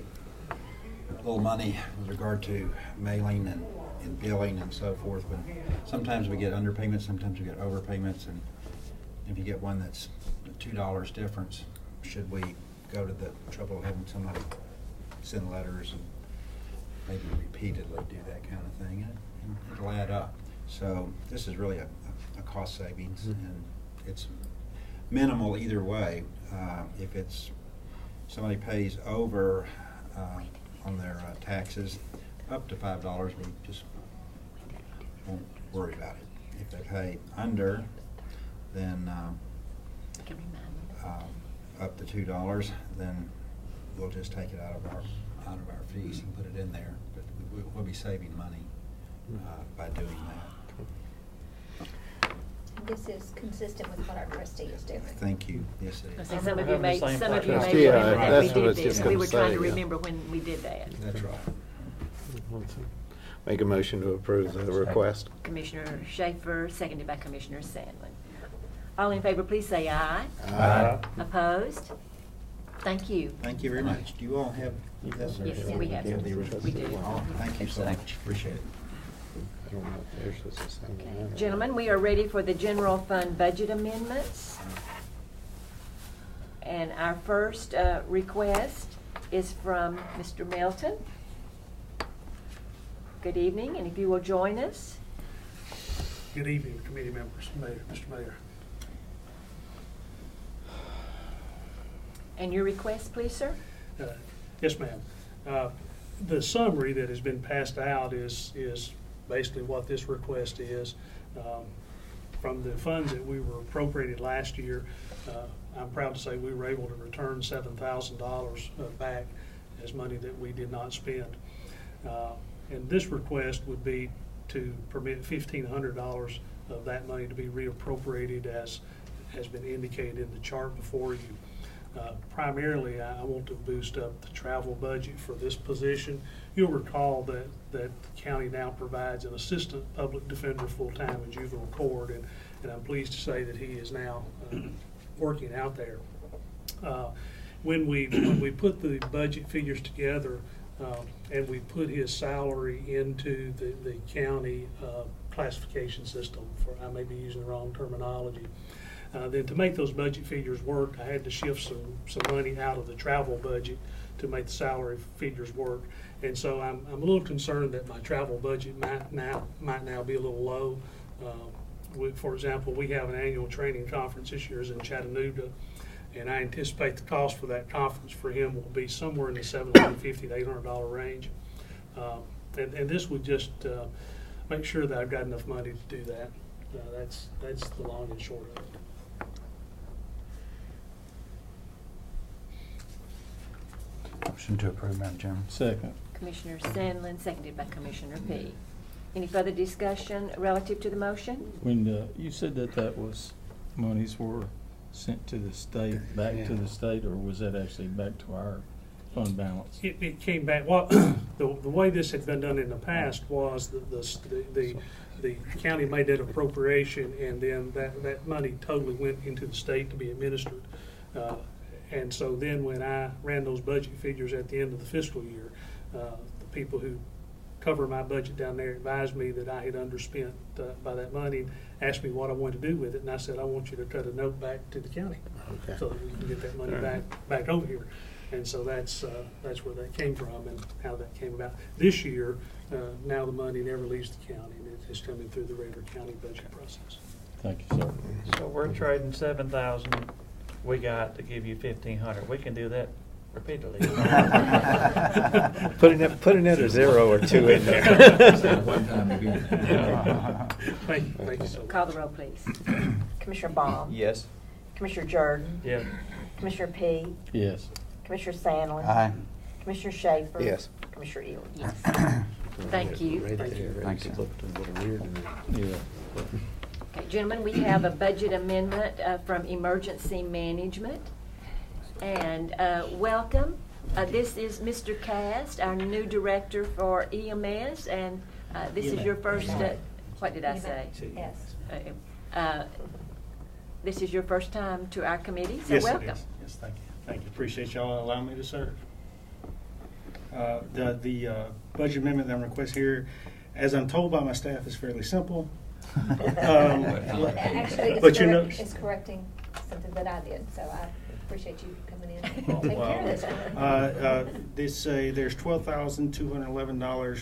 a little money with regard to mailing and billing and so forth. But sometimes we get underpayments, sometimes we get overpayments, and if you get one that's $2 difference, should we go to the trouble of having somebody send letters and maybe repeatedly do that kind of thing, and it'll add up. So this is really a cost savings, and it's minimal either way. If it's somebody pays over on their taxes up to $5, we just won't worry about it. If they pay under, then up to $2, then we'll just take it out of our fees and put it in there. But we'll be saving money by doing that. This is consistent with what our trustee is doing. Thank you. Yes, it I is. think some of you may Having the same remember practice. Yeah, that that's we what I was did just this. We gonna were trying to say, yeah. remember when we did that. That's right. Make a motion to approve the request. Commissioner Schaefer, seconded by Commissioner Sandlin. All in favor, please say aye. Aye. Opposed? Thank you. Thank you very much. Do you all have this? Yes, we have. the original? We do. Oh, thank you so much. Appreciate it. I don't know if theirs was the same Okay. one. Gentlemen, we are ready for the general fund budget amendments. And our first request is from Mr. Melton. Good evening, and if you will join us. Good evening, committee members, Mayor, Mr. Mayor. And your request, please, sir? Yes, ma'am. The summary that has been passed out is basically what this request is. From the funds that we were appropriated last year, I'm proud to say we were able to return $7,000 back as money that we did not spend. And this request would be to permit $1,500 of that money to be reappropriated as has been indicated in the chart before you. Primarily, I want to boost up the travel budget for this position. You'll recall that the county now provides an assistant public defender full-time in juvenile court, and I'm pleased to say that he is now working out there. When we put the budget figures together and we put his salary into the county classification system, I may be using the wrong terminology, then to make those budget figures work, I had to shift some money out of the travel budget to make the salary figures work. And so I'm a little concerned that my travel budget might now be a little low. For example, we have an annual training conference this year is in Chattanooga, and I anticipate the cost for that conference for him will be somewhere in the $750 to $800 range. And this would just make sure that I've got enough money to do that. That's the long and short of it. Motion to approve, Madam Chairman. Second. Commissioner Sandlin, seconded by Commissioner P. Any further discussion relative to the motion? When you said that was monies were sent to the state, back to the state, or was that actually back to our fund balance? It came back. Well, the way this had been done in the past was the county made that appropriation, and then that money totally went into the state to be administered. And so then when I ran those budget figures at the end of the fiscal year, the people who cover my budget down there advised me that I had underspent by that money, asked me what I wanted to do with it, and I said, I want you to cut a note back to the county so that we can get that money back over here. And so that's where that came from and how that came about. This year, now the money never leaves the county, and it's coming through the regular county budget process. Thank you, sir. So we're trading $7,000 we got to give you $1,500. We can do that repeatedly. Put another 0 or 2 in there. Thank you so much. Call the roll, please. Commissioner Baum? Yes. Commissioner Jordan? Yes. Commissioner P? Yes. Commissioner Sandlin? Aye. Commissioner Schaefer? Yes. Commissioner Ely? Yes. Thank you. Thanks. Yeah. Okay, gentlemen, we have a budget amendment from Emergency Management. And welcome. This is Mr. Cast, our new director for EMS, and this is your first, what did I say? Yes. This is your first time to our committee, so yes, welcome. It is. Yes, thank you. Thank you. Appreciate y'all allowing me to serve. The budget amendment that I'm requesting here, as I'm told by my staff, is fairly simple. Actually, but you know, it's correcting something that I did, so I appreciate you coming in and taking care of this. There's $12,211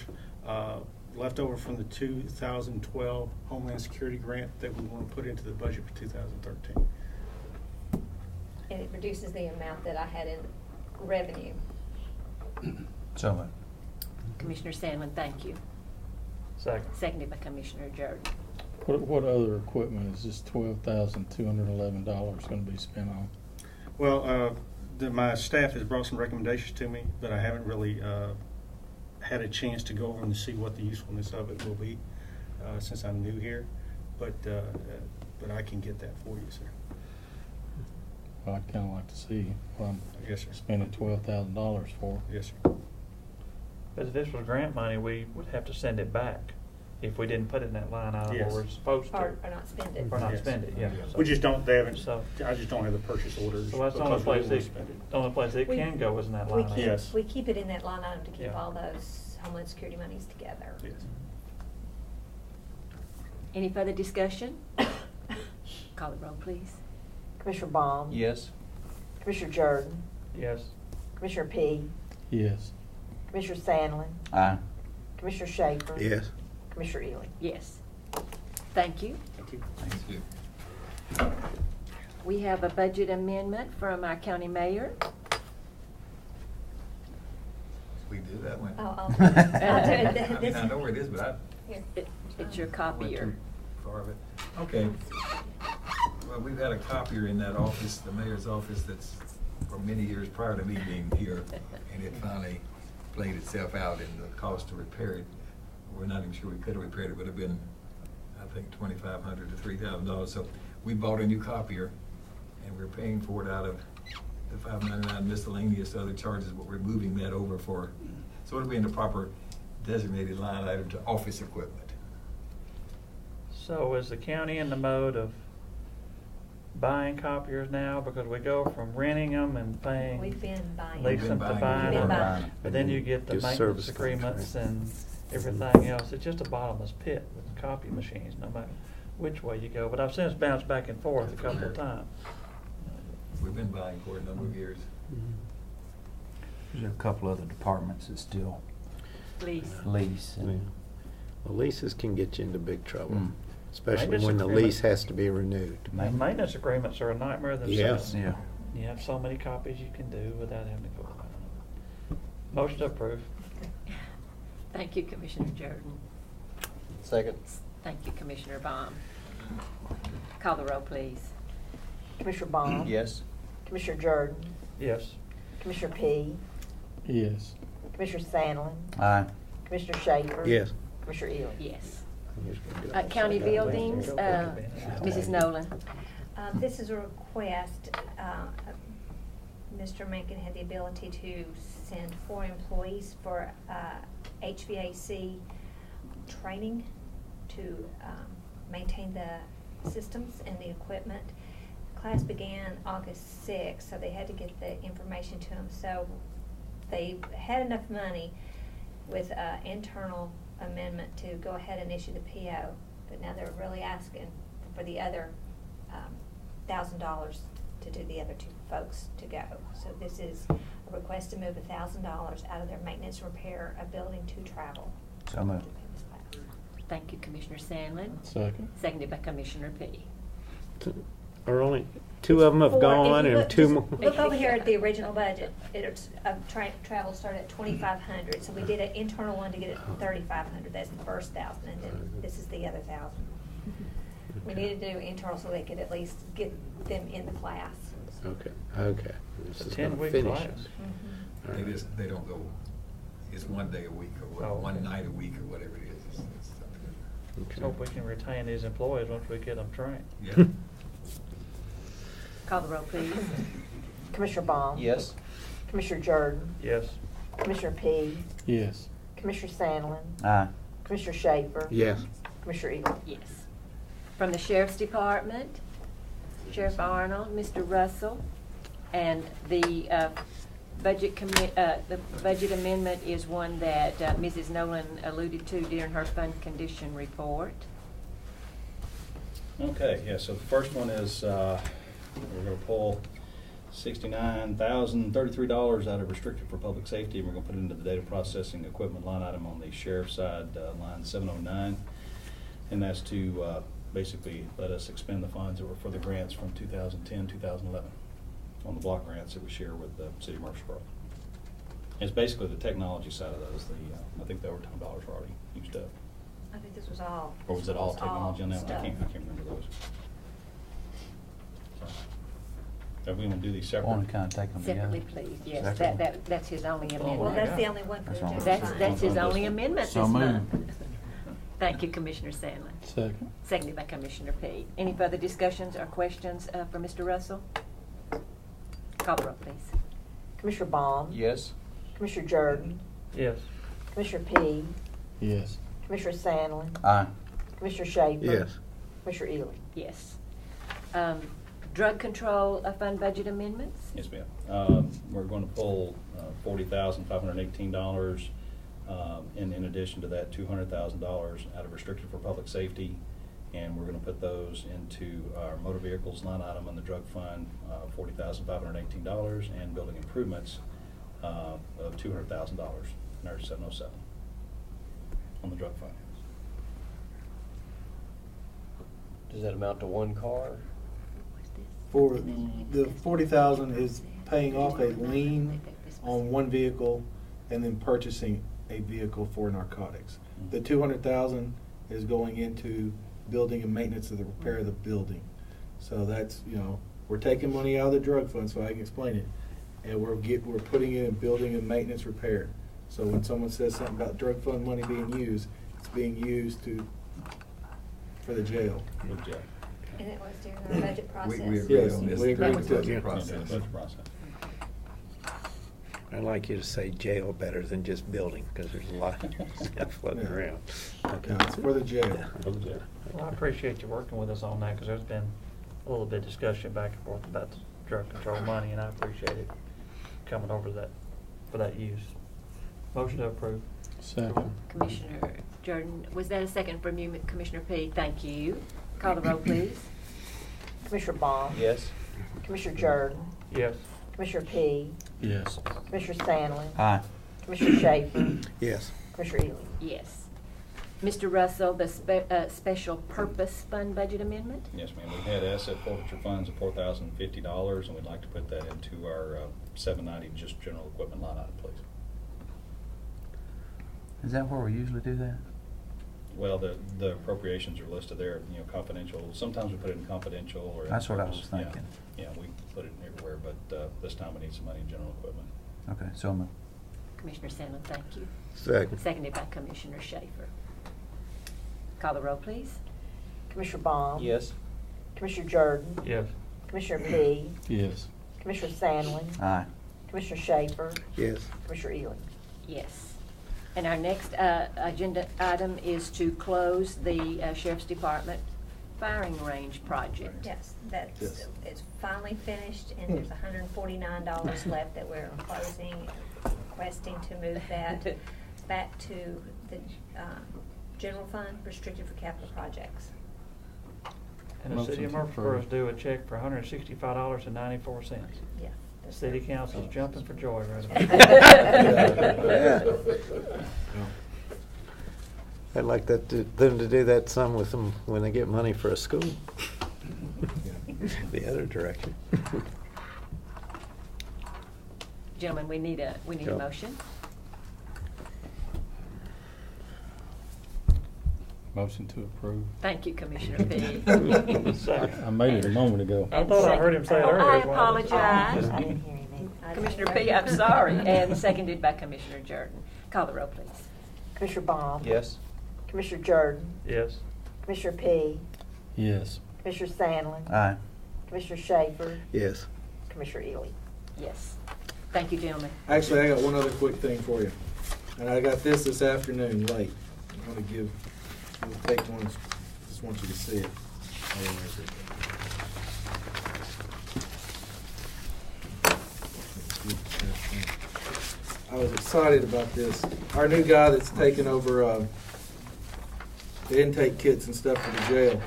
left over from the 2012 Homeland Security grant that we want to put into the budget for 2013. And it reduces the amount that I had in revenue. So moved. Commissioner Sandlin, thank you. Second. Seconded by Commissioner Jordan. What other equipment is this $12,211 going to be spent on? Well, my staff has brought some recommendations to me, but I haven't really had a chance to go over and see what the usefulness of it will be since I'm new here. But I can get that for you, sir. Well, I'd kind of like to see what I'm spending $12,000 for. Yes, sir. But if this was grant money, we would have to send it back if we didn't put it in that line item where we're supposed to. Or not spend it. Or not spend it, yeah. We just don't, they haven't, So- I just don't have the purchase orders. So that's the only place it We- can go is in that We line item. keep, Yes. we keep it in that line item to keep Yeah. all those Homeland Security monies together. Yes. Any further discussion? Call the roll, please. Commissioner Baum? Yes. Commissioner Jordan? Yes. Commissioner P? Yes. Commissioner Sandlin? Aye. Commissioner Schaefer? Yes. Commissioner Ely? Yes. Thank you. Thank you. Thank you. We have a budget amendment from our county mayor. I'll do it. I mean, I know where it is, but Here. It's your went copier. too far of it. Okay. Well, we've had a copier in that office, the mayor's office, that's for many years prior to me being here, and it finally played itself out in the cost to repair it. We're not even sure we could have repaired it. It would have been, I think, $2,500 to $3,000. So we bought a new copier, and we're paying for it out of the $599 miscellaneous other charges, but we're moving that over for, so it'll be in the proper designated line item to office equipment. So is the county in the mode of buying copiers now? Because we go from renting them and paying. We've been buying. Leasing to buying We've been them. buying. But then you get the Do maintenance service agreements contract. and everything else. It's just a bottomless pit with copy machines, no matter which way you go. But I've since bounced back and forth a couple of times. We've been buying for a number of years. There's a couple other departments that still lease. And Well, leases can get you into big trouble, Mm. especially Maintenance when the agreement. lease has to be renewed. And maintenance agreements are a nightmare themselves. Yes. Yeah. You have so many copies you can do without having to go around. Motion to approve. Thank you, Commissioner Jordan. Second. Thank you, Commissioner Baum. Call the roll, please. Commissioner Baum? Yes. Commissioner Jordan? Yes. Commissioner P? Yes. Commissioner Sandlin? Aye. Commissioner Schaefer? Yes. Commissioner Ely? Yes. County buildings, Mrs. Nolan. This is a request. Mr. Mankin had the ability to send 4 employees for HVAC training to maintain the systems and the equipment. Class began August 6th, so they had to get the information to them. So they had enough money with internal amendment to go ahead and issue the PO, but now they're really asking for the other $1,000 to do the other 2 folks to go. So this is a request to move $1,000 out of their maintenance repair of building to travel. So moved. Thank you, Commissioner Sandlin. Second. Seconded by Commissioner P. Or only 2 of them have 4, gone if you and look- 2 just more. Look over here at the original budget. Travel started at $2,500, so we did an internal one to get it $3,500. That's the first 1,000, and then this is the other 1,000. We needed to do internal so they could at least get them in the class. Okay. This It's a is gonna 10-week finish class. us. Mhm. They just, they don't go, it's 1 day a week or Oh, one okay. night a week or whatever it is. It's something. Let's hope we can retain these employees once we get them trained. Yeah. Call the roll, please. Commissioner Baum? Yes. Commissioner Jordan? Yes. Commissioner P? Yes. Commissioner Sandlin? Aye. Commissioner Schaefer? Yes. Commissioner Ely? Yes. From the Sheriff's Department, Sheriff Arnold, Mr. Russell, and the the budget amendment is one that Mrs. Nolan alluded to during her fund condition report. Okay, yeah, so the first one is, we're gonna pull $69,033 out of restricted for public safety, and we're gonna put it into the data processing equipment line item on the sheriff's side, line 709. And that's to, basically let us expend the funds that were for the grants from 2010, 2011, on the block grants that we share with the city of Murfreesboro. It's basically the technology side of those, I think the overtime dollars are already used up. I think this was all. Or was it all this technology on that one? I stuff. can't remember those. So, we want to do these separate? Want to kind of take them together? Separately, please. Yes, Separately? that's his only Oh, amendment. Well, that's yeah. the only one for the That's all. general That's fund. his only amendment So this moved. month. Thank you, Commissioner Sandlin. Second. Seconded by Commissioner P. Any further discussions or questions for Mr. Russell? Call the roll, please. Commissioner Baum? Yes. Commissioner Jordan? Yes. Commissioner P? Yes. Commissioner Sandlin? Aye. Commissioner Schaefer? Yes. Commissioner Ely? Yes. Drug control fund budget amendments? Yes, ma'am. We're going to pull $40,518, and in addition to that, $200,000 out of restricted for public safety, and we're going to put those into our motor vehicles line item on the drug fund, $40,518, and building improvements of $200,000, nurse 707, on the drug fund. Does that amount to 1 car? For the 40,000 is paying off a lien on 1 vehicle and then purchasing a vehicle for narcotics. The 200,000 is going into building and maintenance of the repair of the building. So that's, you know, we're taking money out of the drug fund, so I can explain it, and we're putting it in building and maintenance repair. So when someone says something about drug fund money being used, it's being used for the jail. And it was during our budget process. We agree Yes, on this. we agree with that. Budget process. Budget process. I'd like you to say jail better than just building, because there's a lot of stuff floating around. Okay. No, it's for the jail. Well, I appreciate you working with us on that, because there's been a little bit of discussion back and forth about the drug control money, and I appreciate it coming over for that use. Motion to approve. Second. Commissioner Jordan, was that a second from you, Commissioner P? Thank you. Call the roll, please. Commissioner Baum? Yes. Commissioner Jordan? Yes. Commissioner P? Yes. Commissioner Sandlin? Aye. Commissioner Schaefer? Yes. Commissioner Ely? Yes. Mr. Russell, the special purpose fund budget amendment? Yes, ma'am. We had asset forfeiture funds of $4,050, and we'd like to put that into our 790 just general equipment line item, please. Is that where we usually do that? Well, the appropriations are listed there, you know, confidential. Sometimes we put it in confidential or. That's what I was thinking. Yeah, we put it everywhere, but this time we need some money in general equipment. Okay, so moved. Commissioner Sandlin, thank you. Second. Seconded by Commissioner Schaefer. Call the roll, please. Commissioner Baum? Yes. Commissioner Jordan? Yes. Commissioner P? Yes. Commissioner Sandlin? Aye. Commissioner Schaefer? Yes. Commissioner Ely? Yes. And our next agenda item is to close the Sheriff's Department firing range project. Yes, it's finally finished, and there's $149 left that we're closing, requesting to move that back to the general fund, restricted for capital projects. And the city of Murfreesboro is due a check for $165.94. Yeah. The city council's jumping for joy right Yeah. I'd like them to do that some with them when they get money for a school. The other direction. Gentlemen, we need a motion. Motion to approve. Thank you, Commissioner P. I made it a moment ago. I thought I heard him say it earlier. I apologize. Commissioner P, I'm sorry. And seconded by Commissioner Jordan. Call the roll, please. Commissioner Baum? Yes. Commissioner Jordan? Yes. Commissioner P? Yes. Commissioner Sandlin? Aye. Commissioner Schaefer? Yes. Commissioner Ely? Yes. Thank you, gentlemen. Actually, I got one other quick thing for you. And I got this afternoon late. I'm going to take one, just want you to see it. I was excited about this. Our new guy that's taking over the intake kits and stuff for the jail,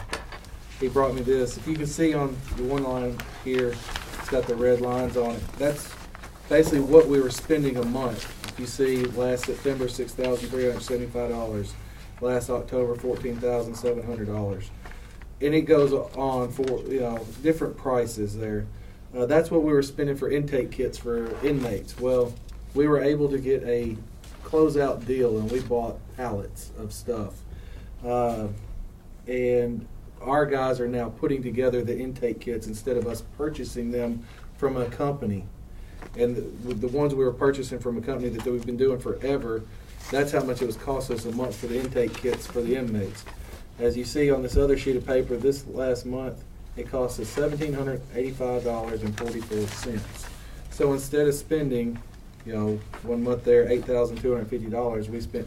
he brought me this. If you can see on the one line here, it's got the red lines on it. That's basically what we were spending a month. If you see, last September, $6,375. Last October, $14,700. And it goes on for, different prices there. That's what we were spending for intake kits for inmates. Well, we were able to get a closeout deal, and we bought pallets of stuff. And our guys are now putting together the intake kits instead of us purchasing them from a company. And the ones we were purchasing from a company that we've been doing forever, that's how much it was cost us a month for the intake kits for the inmates. As you see on this other sheet of paper, this last month, it cost us $1,785.44. So instead of spending, 1 month there, $8,250, we spent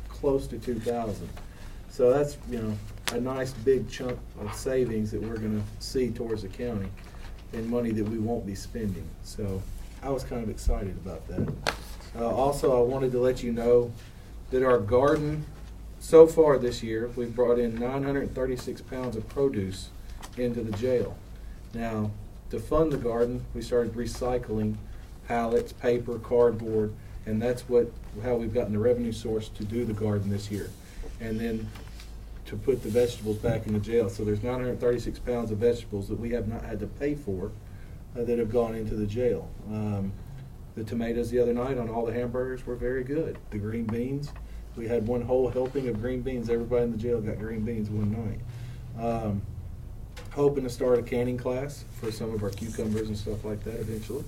close to $2,000. So that's, a nice big chunk of savings that we're going to see towards the county and money that we won't be spending. So I was kind of excited about that. Also, I wanted to let you know that our garden, so far this year, we've brought in 936 pounds of produce into the jail. Now, to fund the garden, we started recycling pallets, paper, cardboard, and that's how we've gotten the revenue source to do the garden this year. And then to put the vegetables back in the jail. So there's 936 pounds of vegetables that we have not had to pay for that have gone into the jail. The tomatoes the other night on all the hamburgers were very good. The green beans, we had one whole helping of green beans. Everybody in the jail got green beans one night. Hoping to start a canning class for some of our cucumbers and stuff like that eventually.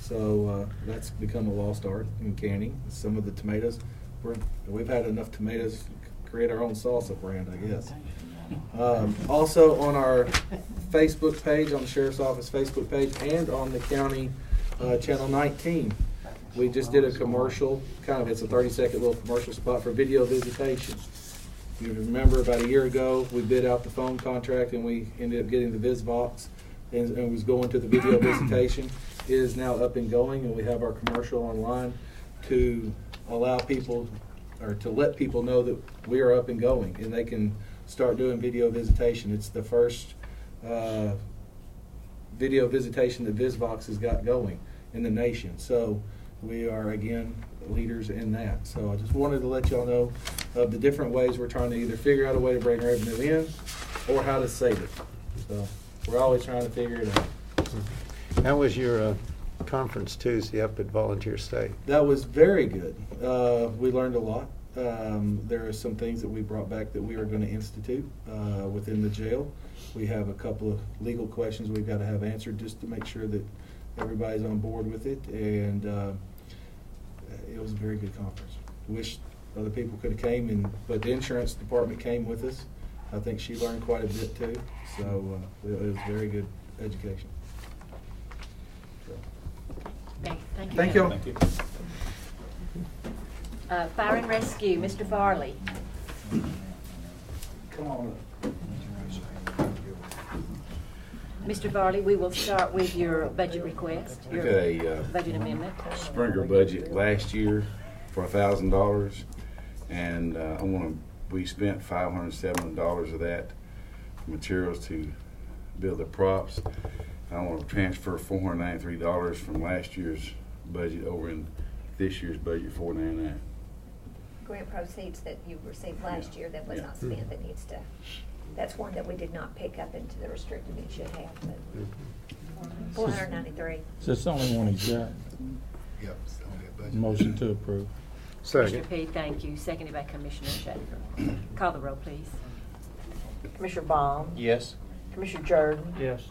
So that's become a lost art in canning. Some of the tomatoes, we've had enough tomatoes to create our own salsa brand, I guess. Also on our Facebook page, on the Sheriff's Office Facebook page, and on the county Channel 19, we just did a commercial, it's a 30-second little commercial spot for video visitation. You remember about a year ago, we bid out the phone contract and we ended up getting the VisVox and was going to the video visitation. It is now up and going, and we have our commercial online to allow people, or to let people know that we are up and going and they can start doing video visitation. It's the first video visitation that VisVox has got going in the nation. So we are, again, leaders in that. So I just wanted to let y'all know of the different ways we're trying to either figure out a way to bring revenue in or how to save it. So we're always trying to figure it out. How was your conference Tuesday up at Volunteer State? That was very good. We learned a lot. There are some things that we brought back that we are going to institute within the jail. We have a couple of legal questions we've got to have answered just to make sure that everybody's on board with it. And it was a very good conference. Wish other people could have came, but the insurance department came with us. I think she learned quite a bit too. So it was very good education. Thank you. Thank you. Fire and Rescue, Mr. Farley. Come on up. Mr. Farley, we will start with your budget request, your budget amendment. Sprinkler budget last year for $1,000, and we spent $507 of that materials to build the props. I want to transfer $493 from last year's budget over in this year's budget, $499. Grant proceeds that you received last year that was not spent, that needs to, that's one that we did not pick up into the restricted, it should have, but $493. Is this the only one he's got? Yep, it's only a budget. Motion to approve. Commissioner P, thank you. Seconded by Commissioner Schaefer. Call the roll, please. Commissioner Baum? Yes. Commissioner Jordan? Yes.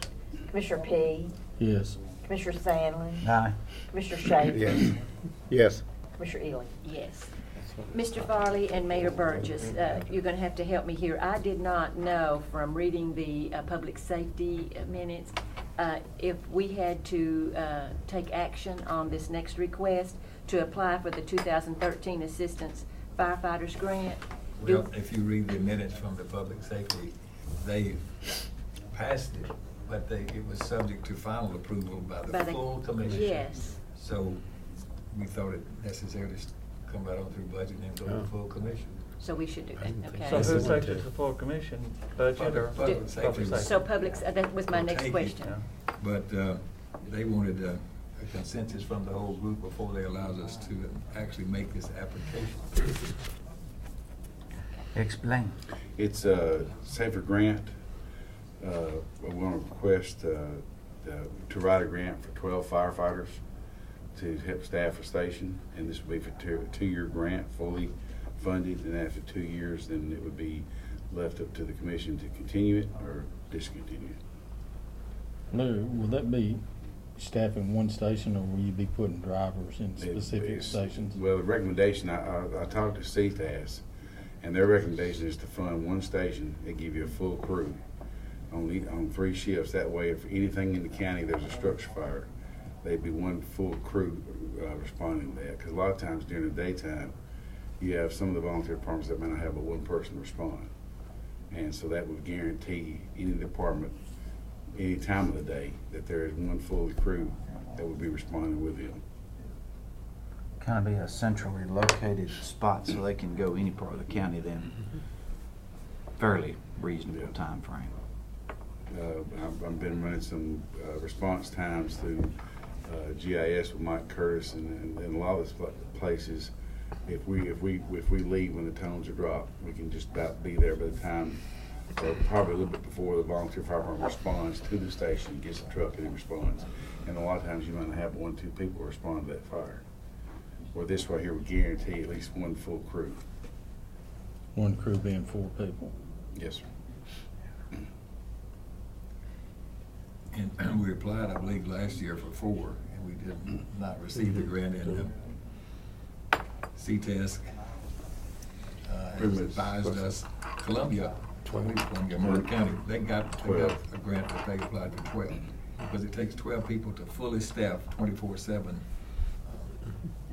Commissioner P? Yes. Commissioner Sandlin? Aye. Commissioner Schaefer? Yes. Yes. Commissioner Ely? Yes. Mr. Farley and Mayor Burgess, you're going to have to help me here. I did not know from reading the public safety minutes if we had to take action on this next request to apply for the 2013 Assistance Firefighters Grant. Well, if you read the minutes from the public safety, they passed it, but it was subject to final approval by the full commission. Yes. So we thought it necessary to come right on through budget and then go to full commission. So we should do that, okay. So who takes it to the full commission, budget or public safety? So that was my next question. But they wanted a consensus from the whole group before they allowed us to actually make this application. Explain. It's a safer grant. We want to request to write a grant for 12 firefighters to help staff a station, and this will be for a two-year grant, fully funded, and after 2 years, then it would be left up to the commission to continue it or discontinue it. Lou, will that be staffing one station, or will you be putting drivers in specific stations? Well, the recommendation, I talked to CFAS, and their recommendation is to fund one station and give you a full crew on 3 shifts. That way, if anything in the county, there's a structure fire, they'd be one full crew responding to that. Because a lot of times during the daytime, you have some of the volunteer departments that may not have but one person respond. And so that would guarantee any department, any time of the day, that there is one full crew that would be responding with them. Kind of be a centrally located spot so they can go any part of the county then. Fairly reasonable time frame. I've been running some response times through GIS with Mike Curtis, and a lot of these places, if we leave when the tones are dropped, we can just about be there by the time or probably a little bit before the volunteer fire department responds to the station, gets the truck and it responds. And a lot of times you might have 1 or 2 people respond to that fire. Where this right here would guarantee at least 1 full crew. 1 crew being 4 people. Yes, sir. And we applied, I believe, last year for 4, and we did not receive the grant. And CTES has advised us, Columbia, Murray County, they got a grant that they applied for 12, because it takes 12 people to fully staff 24/7.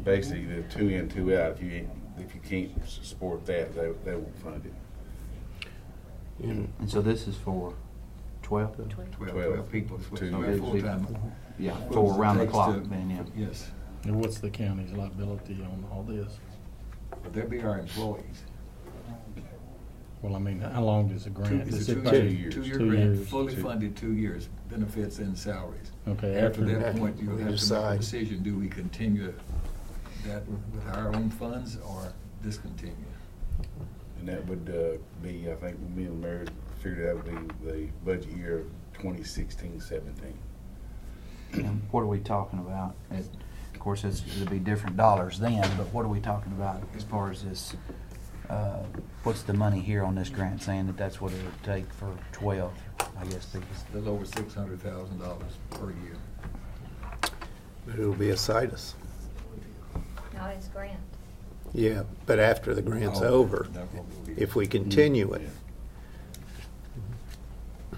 Basically, the 2 in, 2 out. If you can't support that, they won't fund it. And so this is for 12? 12 people, full-time. Yeah, for around the clock then, yeah. Yes. And what's the county's liability on all this? But they'll be our employees. Well, I mean, how long does the grant? It's a 2-year grant, fully funded 2 years, benefits and salaries. Okay. After that point, you'll have to make a decision, do we continue that with our own funds or discontinue? And that would be, I think, me and the mayor figured out would be the budget year of 2016-17. And what are we talking about? Of course, it'll be different dollars then, but what are we talking about as far as this? What's the money here on this grant saying that that's what it would take for 12, I guess? A little over $600,000 per year. It'll be a situs. Not his grant. Yeah, but after the grant's over, if we continue it.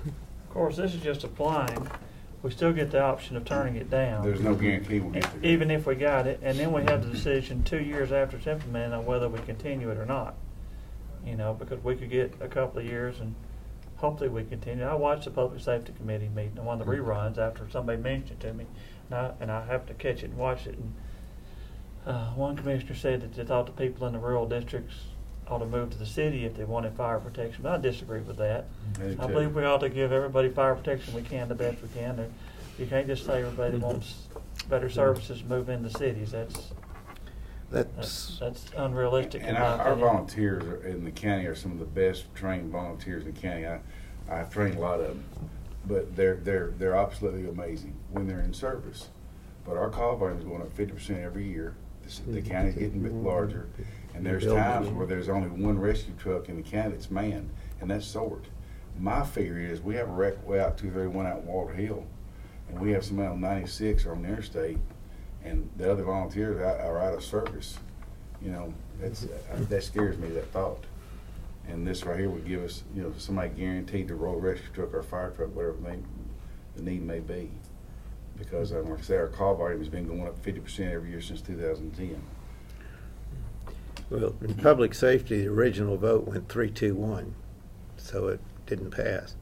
Of course, this is just applying. We still get the option of turning it down. There's no guarantee we'll get it. Even if we got it, and then we have the decision 2 years after it's implemented on whether we continue it or not. You know, because we could get a couple of years and hopefully we continue. I watched the Public Safety Committee meeting, one of the reruns after somebody mentioned it to me, and I have to catch it and watch it. And one commissioner said that they thought the people in the rural districts ought to move to the city if they wanted fire protection. But I disagree with that. I believe we ought to give everybody fire protection we can, the best we can. You can't just say everybody wants better services, move in the cities. That's unrealistic. And our volunteers in the county are some of the best trained volunteers in the county. I've trained a lot of them, but they're absolutely amazing when they're in service. But our call volume is going up 50% every year. The county's getting a bit larger, and there's times where there's only 1 rescue truck in the county that's manned, and that's Sword. My figure is we have a wreck way out 231 out in Walter Hill, and we have somebody on 96 or on the interstate, and the other volunteers are out of service. You know, that scares me, that thought. And this right here would give us, you know, somebody guaranteed to roll a rescue truck or a fire truck, whatever the need may be. Because, like I say, our call volume has been going up 50% every year since 2010. Well, in public safety, the original vote went 3-2-1, so it didn't pass.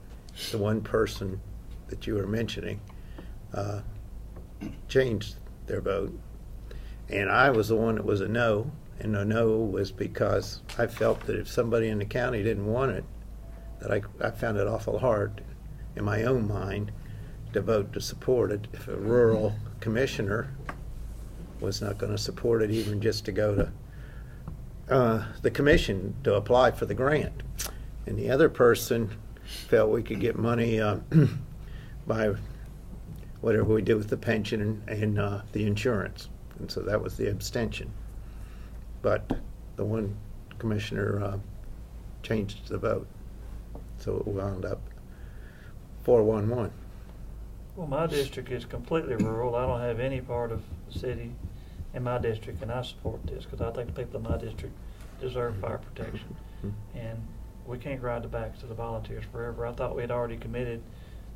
The one person that you were mentioning changed their vote, and I was the one that was a no, and the no was because I felt that if somebody in the county didn't want it, that I found it awful hard in my own mind to vote to support it if a rural commissioner was not going to support it, even just to go to the commission to apply for the grant. And the other person felt we could get money by whatever we did with the pension and the insurance. And so that was the abstention. But the one commissioner changed the vote. So it wound up 4-1-1. Well, my district is completely rural. I don't have any part of the city in my district, and I support this because I think the people in my district deserve fire protection. And we can't ride the backs of the volunteers forever. I thought we had already committed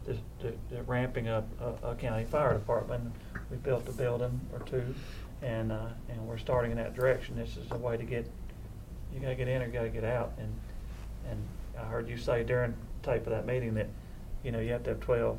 to ramping up a county fire department. We built a building or 2, and we're starting in that direction. This is a way to get, you got to get in or you got to get out. And I heard you say during the tape of that meeting that, you know, you have to have 12.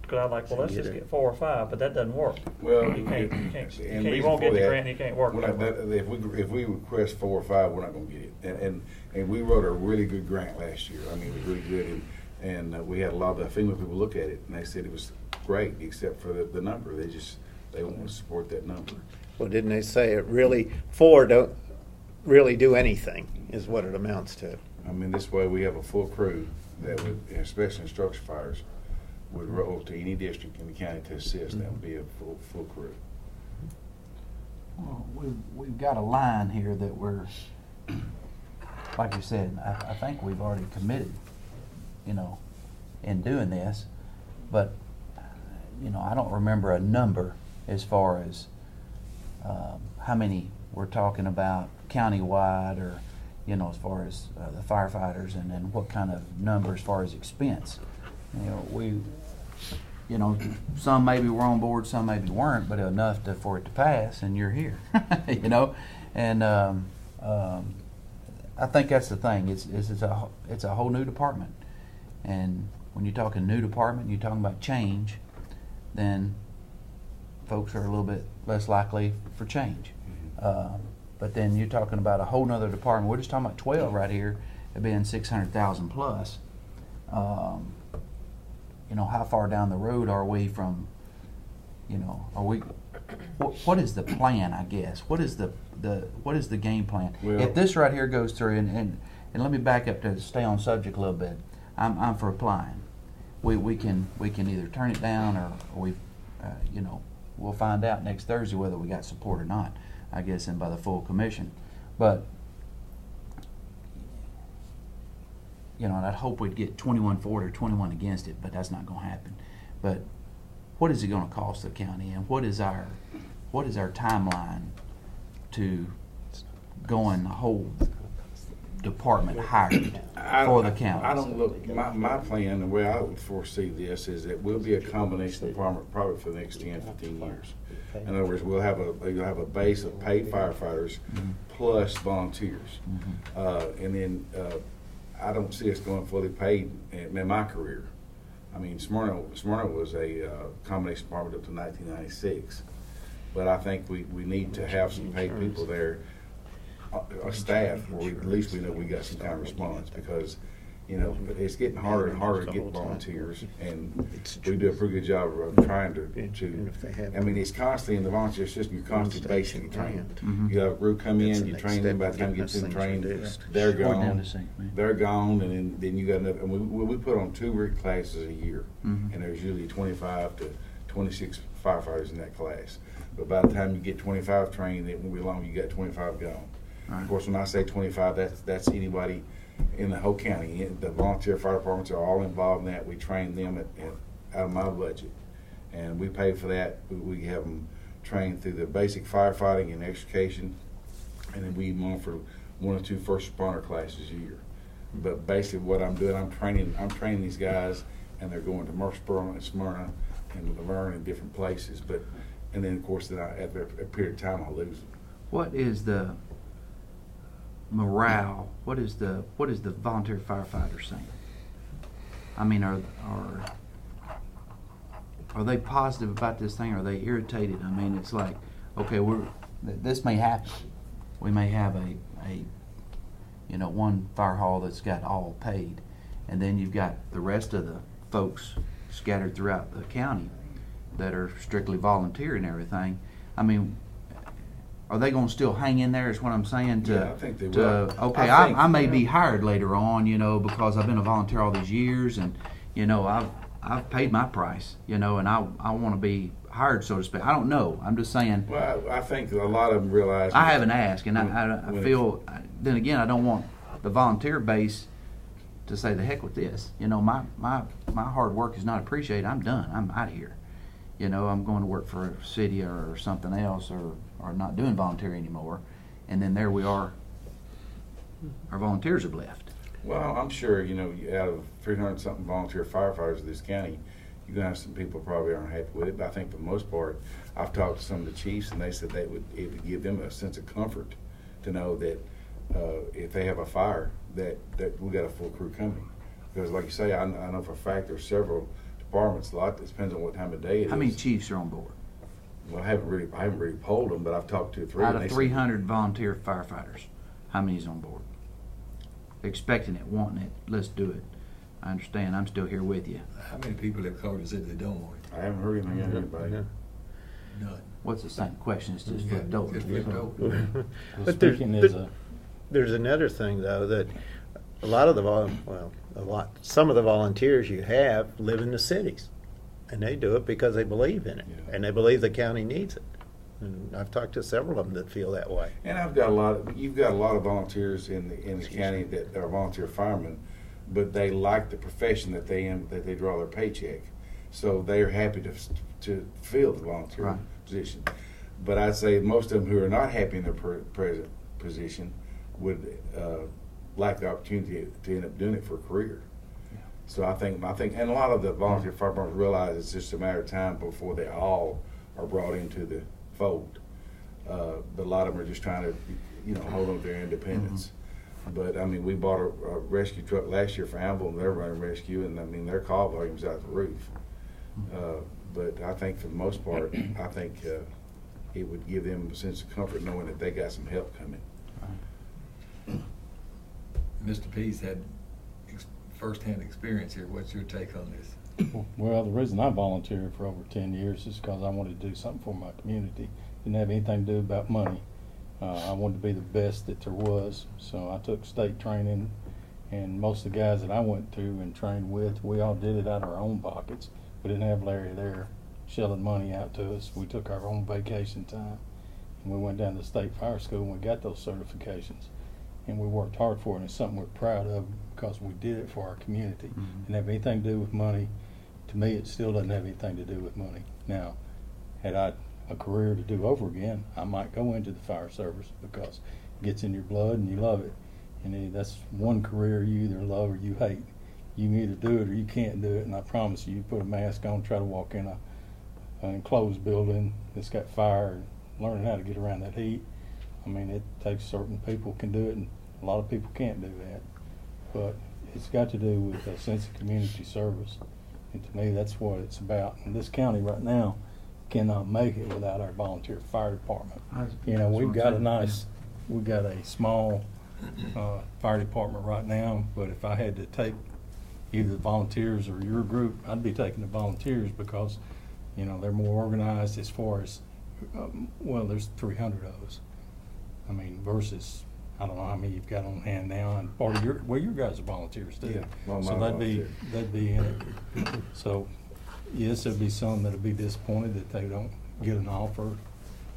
Because I'm like, well, let's just get 4 or 5, but that doesn't work. Well, you won't get the grant, you can't work. If we request 4 or 5, we're not going to get it. And we wrote a really good grant last year. I mean, it was really good, and we had a lot of the FEMA people look at it, and they said it was great, except for the number. They won't want to support that number. Well, didn't they say it really 4 don't really do anything? Is what it amounts to. I mean, this way we have a full crew that would, especially in structure fires, would roll to any district in the county to assist. That would be a full crew. Well, we've got a line here that we're, like you said, I think we've already committed, you know, in doing this, but, you know, I don't remember a number as far as how many we're talking about countywide, or, you know, as far as the firefighters, and then what kind of number as far as expense. You know, some maybe were on board, some maybe weren't, but enough for it to pass, and you're here, you know. And I think that's the thing. It's a whole new department, and when you're talking new department, you're talking about change, then folks are a little bit less likely for change. But then you're talking about a whole nother department. We're just talking about 12 right here, it being 600,000 plus. You know, how far down the road are we from, you know, are we, what is the plan, I guess? What is the game plan? Well, if this right here goes through, and let me back up to stay on subject a little bit. I'm for applying. We can either turn it down, or we, you know, we'll find out next Thursday whether we got support or not, I guess, and by the full commission. But, you know, and I'd hope we'd get 21 for it or 21 against it, but that's not going to happen. But what is it going to cost the county, and what is our timeline to going the whole department hired for the county? I don't look. My plan, the way I would foresee this, is that we'll be a combination department probably for the next 10, 15 years. In other words, you'll have a base of paid firefighters plus volunteers, and then I don't see us going fully paid in my career. I mean, Smyrna was a combination department up to 1996, but I think we need to have some paid people there, a staff, where at least we know we got some kind of response, because, you know, it's getting harder and harder to get volunteers, and we do a pretty good job of trying to. I mean, it's constantly in the volunteer system. You're constantly basically trained. You have a group come in, you train them. By the time you get them trained, they're gone. They're gone, and then you got enough. And we put on 2 rig classes a year, and there's usually 25 to 26 firefighters in that class. But by the time you get 25 trained, it won't be long. You got 25 gone. Of course, when I say 25, that's anybody in the whole county. The volunteer fire departments are all involved in that. We train them out of my budget, and we pay for that. We have them trained through the basic firefighting and education, and then we offer 1 or 2 first responder classes a year. But basically, what I'm doing, I'm training these guys, and they're going to Murfreesboro and Smyrna and Laverne and different places. And then of course, after a period of time, I'll lose them. What is the morale? What is the volunteer firefighters saying? I mean, are they positive about this thing? Or are they irritated? I mean, it's like, okay, this may happen. We may have a you know, one fire hall that's got all paid, and then you've got the rest of the folks scattered throughout the county that are strictly volunteer and everything. I mean, are they going to still hang in there, is what I'm saying? Yeah, I think they will. Okay, I may be hired later on, you know, because I've been a volunteer all these years, and, you know, I've paid my price, you know, and I want to be hired, so to speak. I don't know. I'm just saying. Well, I think a lot of them realize. I haven't asked, and I feel, then again, I don't want the volunteer base to say the heck with this. You know, my hard work is not appreciated. I'm done. I'm out of here. You know, I'm going to work for a city or something else, or not doing volunteer anymore. And then there we are. Our volunteers have left. Well, I'm sure, you know, out of 300-something volunteer firefighters in this county, you're going to have some people probably aren't happy with it. But I think for the most part, I've talked to some of the chiefs, and they said it would give them a sense of comfort to know that if they have a fire, that we got a full crew coming. Because like you say, I know for a fact there's several departments. A lot, it depends on what time of day it is. How many chiefs are on board? Well, I haven't really polled them, but I've talked to 3. Out of 300 volunteer firefighters, how many's on board? Expecting it, wanting it, let's do it. I understand. I'm still here with you. How many people have called and said they don't want it? I haven't heard anything from anybody. None. What's the same question? It's just flipped over. But there's another thing, though, that a lot of some of the volunteers you have live in the cities, and they do it because they believe in it, and they believe the county needs it. And I've talked to several of them that feel that way. And you've got a lot of volunteers in the county that are volunteer firemen, but they like the profession that they draw their paycheck, so they're happy to fill the volunteer position. But I'd say most of them who are not happy in their present position would like the opportunity to end up doing it for a career. So I think, and a lot of the volunteer fire departments realize it's just a matter of time before they all are brought into the fold. But a lot of them are just trying to, hold on to their independence. But I mean, we bought a rescue truck last year for Amble, and they're running rescue, and I mean their call volume's out the roof. But I think for the most part, I think it would give them a sense of comfort knowing that they got some help coming. Mr. Pease had first-hand experience here. What's your take on this? Well, the reason I volunteered for over 10 years is because I wanted to do something for my community. Didn't have anything to do about money. I wanted to be the best that there was, so I took state training, and most of the guys that I went through and trained with, we all did it out of our own pockets. We didn't have Larry there shelling money out to us. We took our own vacation time, and we went down to the state fire school and we got those certifications. And we worked hard for it, and it's something we're proud of because we did it for our community. Didn't have anything to do with money. To me, it still doesn't have anything to do with money. Now, had I a career to do over again, I might go into the fire service because it gets in your blood and you love it. And that's one career you either love or you hate. You can either do it or you can't do it, and I promise you put a mask on, try to walk in an enclosed building that's got fire, and learning how to get around that heat. I mean, it takes certain people can do it, and a lot of people can't do that. But it's got to do with a sense of community service. And to me, that's what it's about. And this county right now cannot make it without our volunteer fire department. We've got a small fire department right now, but if I had to take either the volunteers or your group, I'd be taking the volunteers because, they're more organized as far as, there's 300 of us. I mean, versus, I don't know how many you've got on hand now, and part of your guys are volunteers too. Yeah, well, so they'd be in it. So yes, there'd be some that'd be disappointed that they don't get an offer,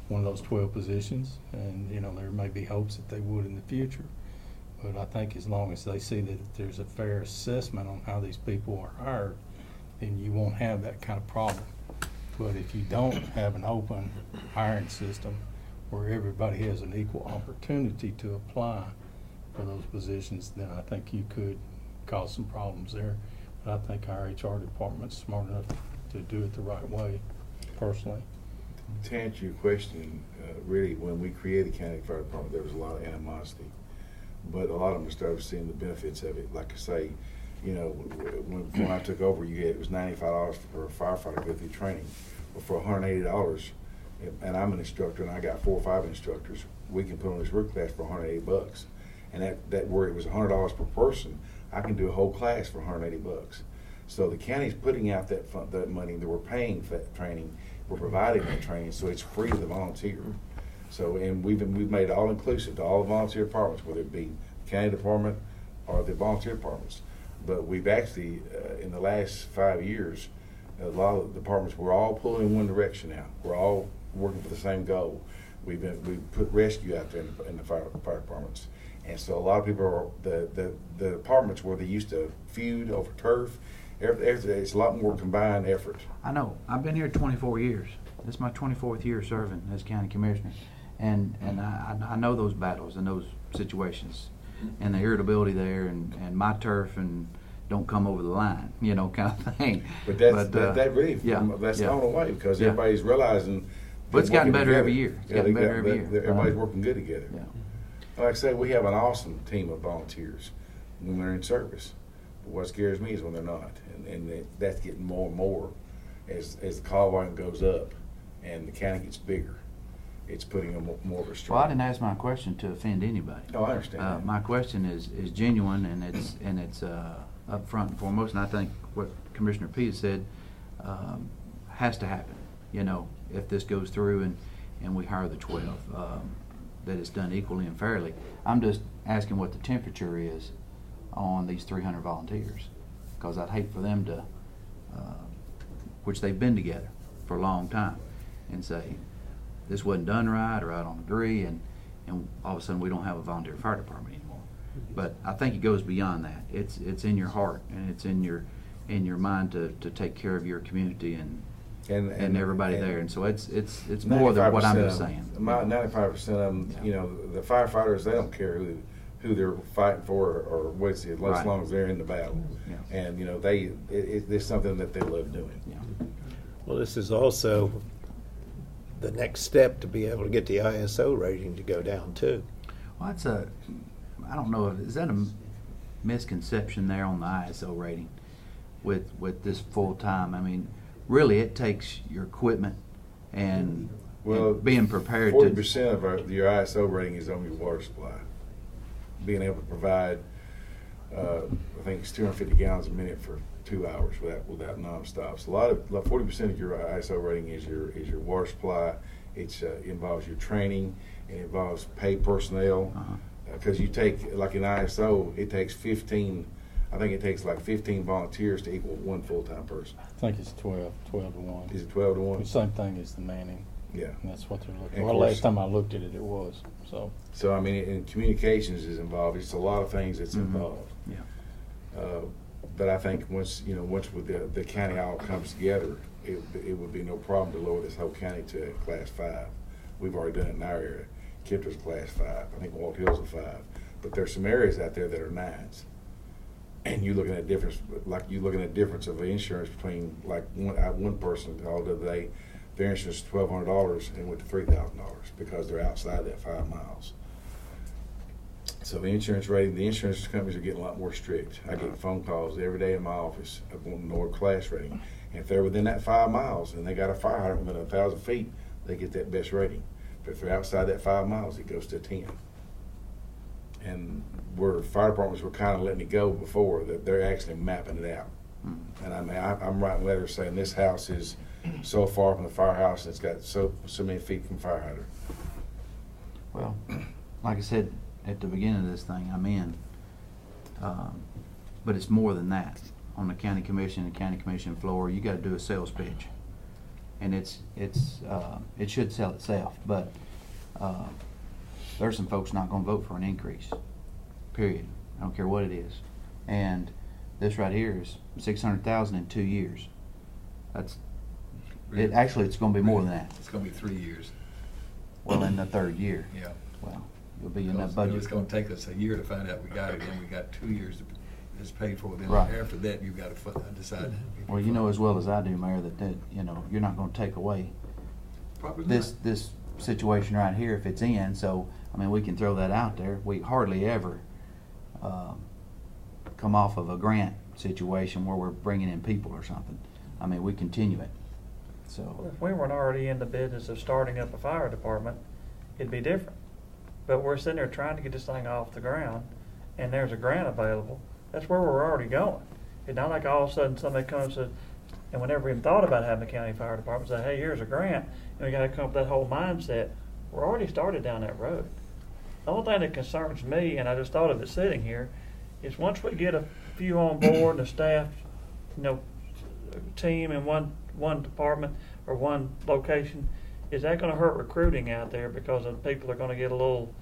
one of those 12 positions, and there may be hopes that they would in the future. But I think as long as they see that there's a fair assessment on how these people are hired, then you won't have that kind of problem. But if you don't have an open hiring system where everybody has an equal opportunity to apply for those positions, then I think you could cause some problems there. But I think our HR department's smart enough to do it the right way, personally. To answer your question, really, when we created the county fire department, there was a lot of animosity. But a lot of them started seeing the benefits of it. Like I say, when I took over, it was $95 for a firefighter to go through training. But for $180, and I'm an instructor, and I got 4 or 5 instructors, we can put on this work class for $180. And that where it was $100 per person, I can do a whole class for $180. So the county's putting out that money that we're paying for that training, we're providing that training, so it's free to the volunteer. So, and we've made it all inclusive to all the volunteer departments, whether it be the county department or the volunteer departments. But we've actually, in the last 5 years, a lot of the departments, we're all pulling in one direction now. We're all working for the same goal. We've put rescue out there in the fire departments. And so a lot of people are, the departments where they used to feud over turf, it's a lot more combined effort. I know. I've been here 24 years. This is my 24th year serving as county commissioner. And I know those battles and those situations and the irritability there and my turf and don't come over the line, kind of thing. But that really, that's gone away because everybody's realizing. But it's gotten better every year. It's gotten better every year. Everybody's working good together. Yeah. Like I say, we have an awesome team of volunteers when they're in service. But what scares me is when they're not, and that's getting more and more as the call volume goes up and the county gets bigger. It's putting more of a strain. Well, I didn't ask my question to offend anybody. Oh, I understand. My question is genuine and it's up front and foremost, and I think what Commissioner Pease said has to happen. If this goes through and we hire the 12, that it's done equally and fairly. I'm just asking what the temperature is on these 300 volunteers, because I'd hate for them to, which they've been together for a long time, and say, this wasn't done right, or I don't agree, and all of a sudden we don't have a volunteer fire department anymore. But I think it goes beyond that. It's in your heart, and it's in your mind to take care of your community and everybody there. And so it's more than what I'm just saying. 95% of them, you know, the firefighters, they don't care who they're fighting for or what it's, as long as they're in the battle. Yeah. And you know, it's something that they love doing. Yeah. Well, this is also the next step to be able to get the ISO rating to go down too. Well, I don't know, is that a misconception there on the ISO rating with this full time? I mean, really, it takes your equipment and being prepared. 40% of your ISO rating is on your water supply. Being able to provide, I think it's 250 gallons a minute for 2 hours without nonstop. So 40% of your ISO rating is your water supply. It involves your training. It involves paid personnel. Because you take, like in ISO, it takes 15. I think it takes like 15 volunteers to equal one full-time person. I think it's 12 to 1. Is it 12 to 1? The same thing as the manning. Yeah. And that's what they're looking for. Well, last time I looked at it, it was. So I mean, and communications is involved. It's a lot of things that's involved. Yeah. But I think once with the county all comes together, it would be no problem to lower this whole county to Class 5. We've already done it in our area. Kipter's Class 5. I think Walk Hill's a 5. But there's some areas out there that are 9s. And you're looking at difference of insurance between, like one person called the other day, their insurance is $1,200 and went to $3,000 because they're outside that 5 miles. So the insurance companies are getting a lot more strict. I get phone calls every day in my office of wanting more class rating. And if they're within that 5 miles and they got a fire hydrant within 1,000 feet, they get that best rating. But if they're outside that 5 miles, it goes to 10. And where fire departments were kind of letting it go before, that they're actually mapping it out. And I mean, I'm writing letters saying this house is so far from the firehouse, and it's got so many feet from fire hydrant. Well, like I said at the beginning of this thing, I'm in. But it's more than that. On the county commission and county commission floor, you got to do a sales pitch, and it should sell itself. But there's some folks not going to vote for an increase. Period. I don't care what it is. And this right here is $600,000 in 2 years. Actually, it's going to be more than that. It's going to be 3 years. Well, in the 3rd year. Yeah. Well, you'll be in that budget. It's going to take us a year to find out we got it, and we got 2 years it's paid for. Then right. After that, you've got to decide. Well, you know as well as I do, Mayor, that you know you're not going to take away this situation right here if it's in. So I mean, we can throw that out there. We hardly ever come off of a grant situation where we're bringing in people or something. I mean, we continue it. So if we weren't already in the business of starting up a fire department, it'd be different. But we're sitting there trying to get this thing off the ground, and there's a grant available. That's where we're already going. It's not like all of a sudden somebody comes and we never even thought about having a county fire department, say, hey, here's a grant, and we got to come up with that whole mindset. We're already started down that road. The only thing that concerns me, and I just thought of it sitting here, is once we get a few on board and the staff, team in one department or one location, is that going to hurt recruiting out there because the people are going to get a little,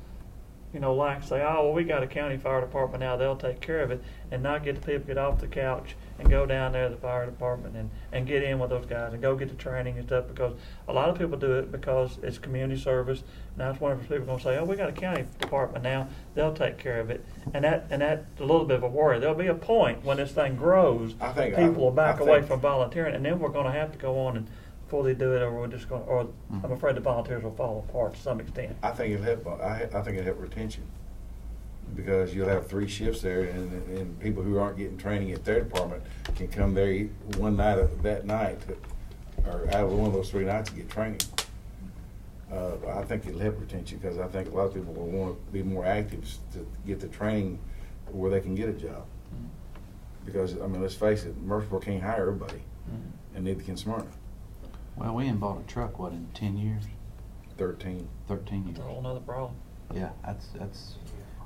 like say, oh, well, we got a county fire department now, they'll take care of it, and not get the people to get off the couch and go down there to the fire department and get in with those guys and go get the training and stuff, because a lot of people do it because it's community service. Now it's one of those people going to say, oh, we got a county department now, they'll take care of it, and that's a little bit of a worry. There'll be a point when this thing grows, people will back away from volunteering, and then we're going to have to go on and before they do it, or we're just going, or I'm afraid the volunteers will fall apart to some extent. I think it'll help. I think it'll help retention, because you'll have 3 shifts there, and people who aren't getting training at their department can come there one night that night, or out of one of those 3 nights to get training. I think it'll help retention, because I think a lot of people will want to be more active to get the training where they can get a job. Because I mean, let's face it, Murfreesboro can't hire everybody, and neither can Smyrna. Well, we ain't bought a truck, what, in 10 years? 13. 13 years. That's a whole nother problem. Yeah, that's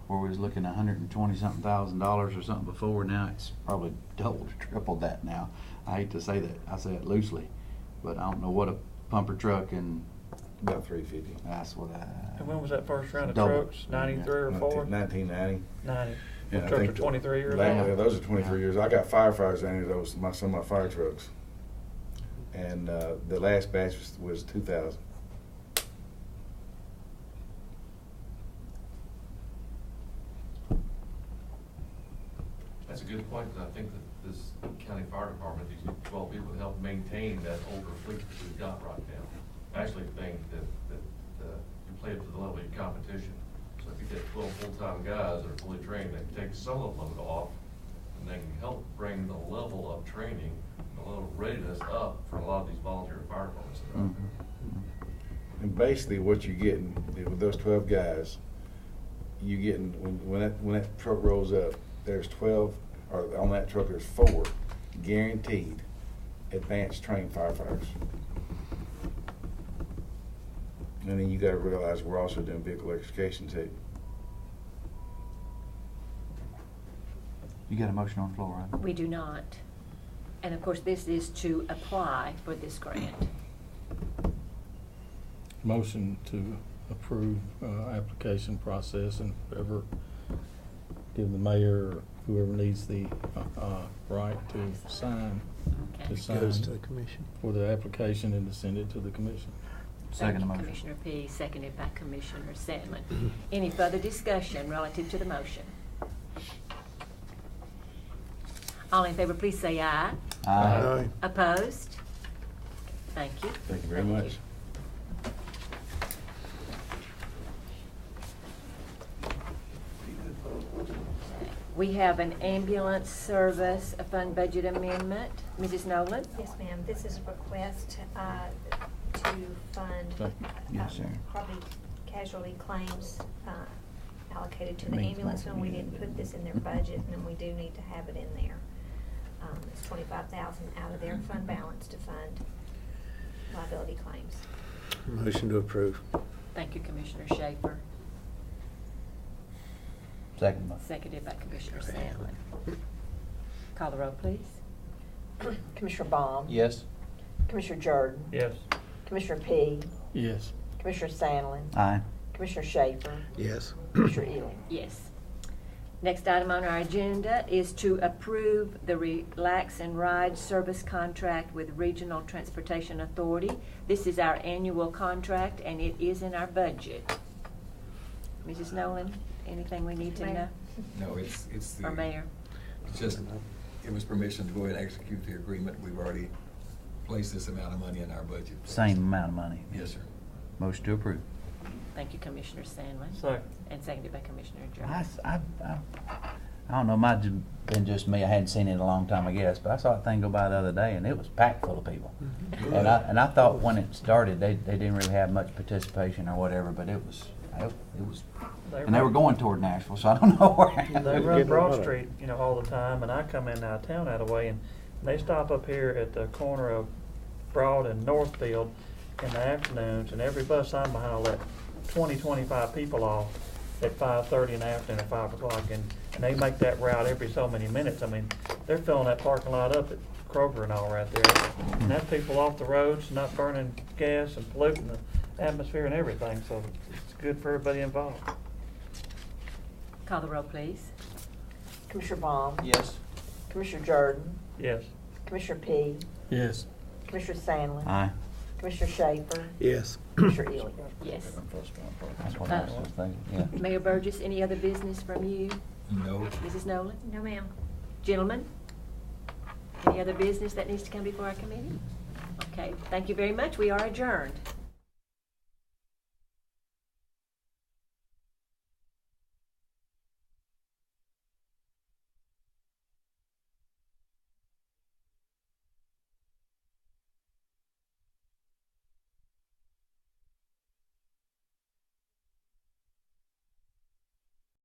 where we was looking at $120-something thousand or something before. Now it's probably doubled or tripled that now. I hate to say that. I say it loosely, but I don't know what a pumper truck and About 350. that's what I. And when was that first round of Double. trucks? 93 or 4? 1990. 90. Yeah, Those I trucks are think 23 years Yeah, old. those are 23 years. I got firefighters down here. Those some of my fire trucks, and the last batch was 2000. That's a good point, because I think that this county fire department, these 12 people help maintain that older fleet that we've got right now. I actually think that you play up to the level of your competition. So if you get 12 full-time guys that are fully trained, they can take some of the load off, and they can help bring the level of training, the level of readiness up for a lot of these volunteer fire departments that are out there. And basically, what you're getting with those 12 guys, you're getting when that truck rolls up, there's 12, or on that truck there's 4 guaranteed advanced trained firefighters. And then you got to realize we're also doing vehicle electrification too. You got a motion on the floor, right? We do not. And of course, this is to apply for this grant. Motion to approve application process and whoever, give the mayor or whoever needs the right to sign. Okay. To sign Goes to the commission. for the application and to send it to the commission. Second Thank you, motion. Commissioner P., seconded by Commissioner Sandlin. Any further discussion relative to the motion? All in favor, please say aye. Aye. Opposed? Thank you. Thank you very much. We have an ambulance service, a fund budget amendment. Mrs. Nolan? Yes, ma'am. This is a request to fund Yes, sir. property casualty claims allocated to the ambulance fund. We didn't put this in their budget, and we do need to have it in there. It's $25,000 out of their fund balance to fund liability claims. Motion to approve. Thank you, Commissioner Schaefer. Second motion. Seconded by Commissioner Sandlin. Call the roll, please. Commissioner Baum? Yes. Commissioner Jordan? Yes. Commissioner P? Yes. Commissioner Sandlin? Aye. Commissioner Schaefer? Yes. Commissioner Ely? Yes. Next item on our agenda is to approve the Relax and Ride service contract with Regional Transportation Authority. This is our annual contract, and it is in our budget. Mrs. Nolan, anything we need to know? No, it's the. Or Mayor? It's just, give us permission to go ahead and execute the agreement. We've already placed this amount of money in our budget. Same amount of money. Yes, sir. Motion to approve. Thank you, Commissioner Sandlin. Second. And seconded by Commissioner Jordan. I don't know, might have been just me. I hadn't seen it in a long time, I guess, but I saw that thing go by the other day, and it was packed full of people. And I thought when it started, they didn't really have much participation or whatever, but it was, and they were going toward Nashville, so I don't know where. They run Broad Street, all the time, and I come in out of town that way, and they stop up here at the corner of Broad and Northfield in the afternoons, and every bus I'm behind will let 25 people off at 5:30 in the afternoon or 5 o'clock, and they make that route every so many minutes. I mean, they're filling that parking lot up at Kroger and all right there. And that's people off the roads, not burning gas and polluting the atmosphere and everything, so it's good for everybody involved. Call the roll, please. Commissioner Baum? Yes. Commissioner Jordan? Yes. Commissioner P? Yes. Commissioner Sandlin? Aye. Commissioner Schaefer? Yes. Commissioner Ely? Yes. That's what I was thinking, yeah. Mayor Burgess, any other business from you? No. Mrs. Nolan? No, ma'am. Gentlemen? Any other business that needs to come before our committee? Okay, thank you very much. We are adjourned.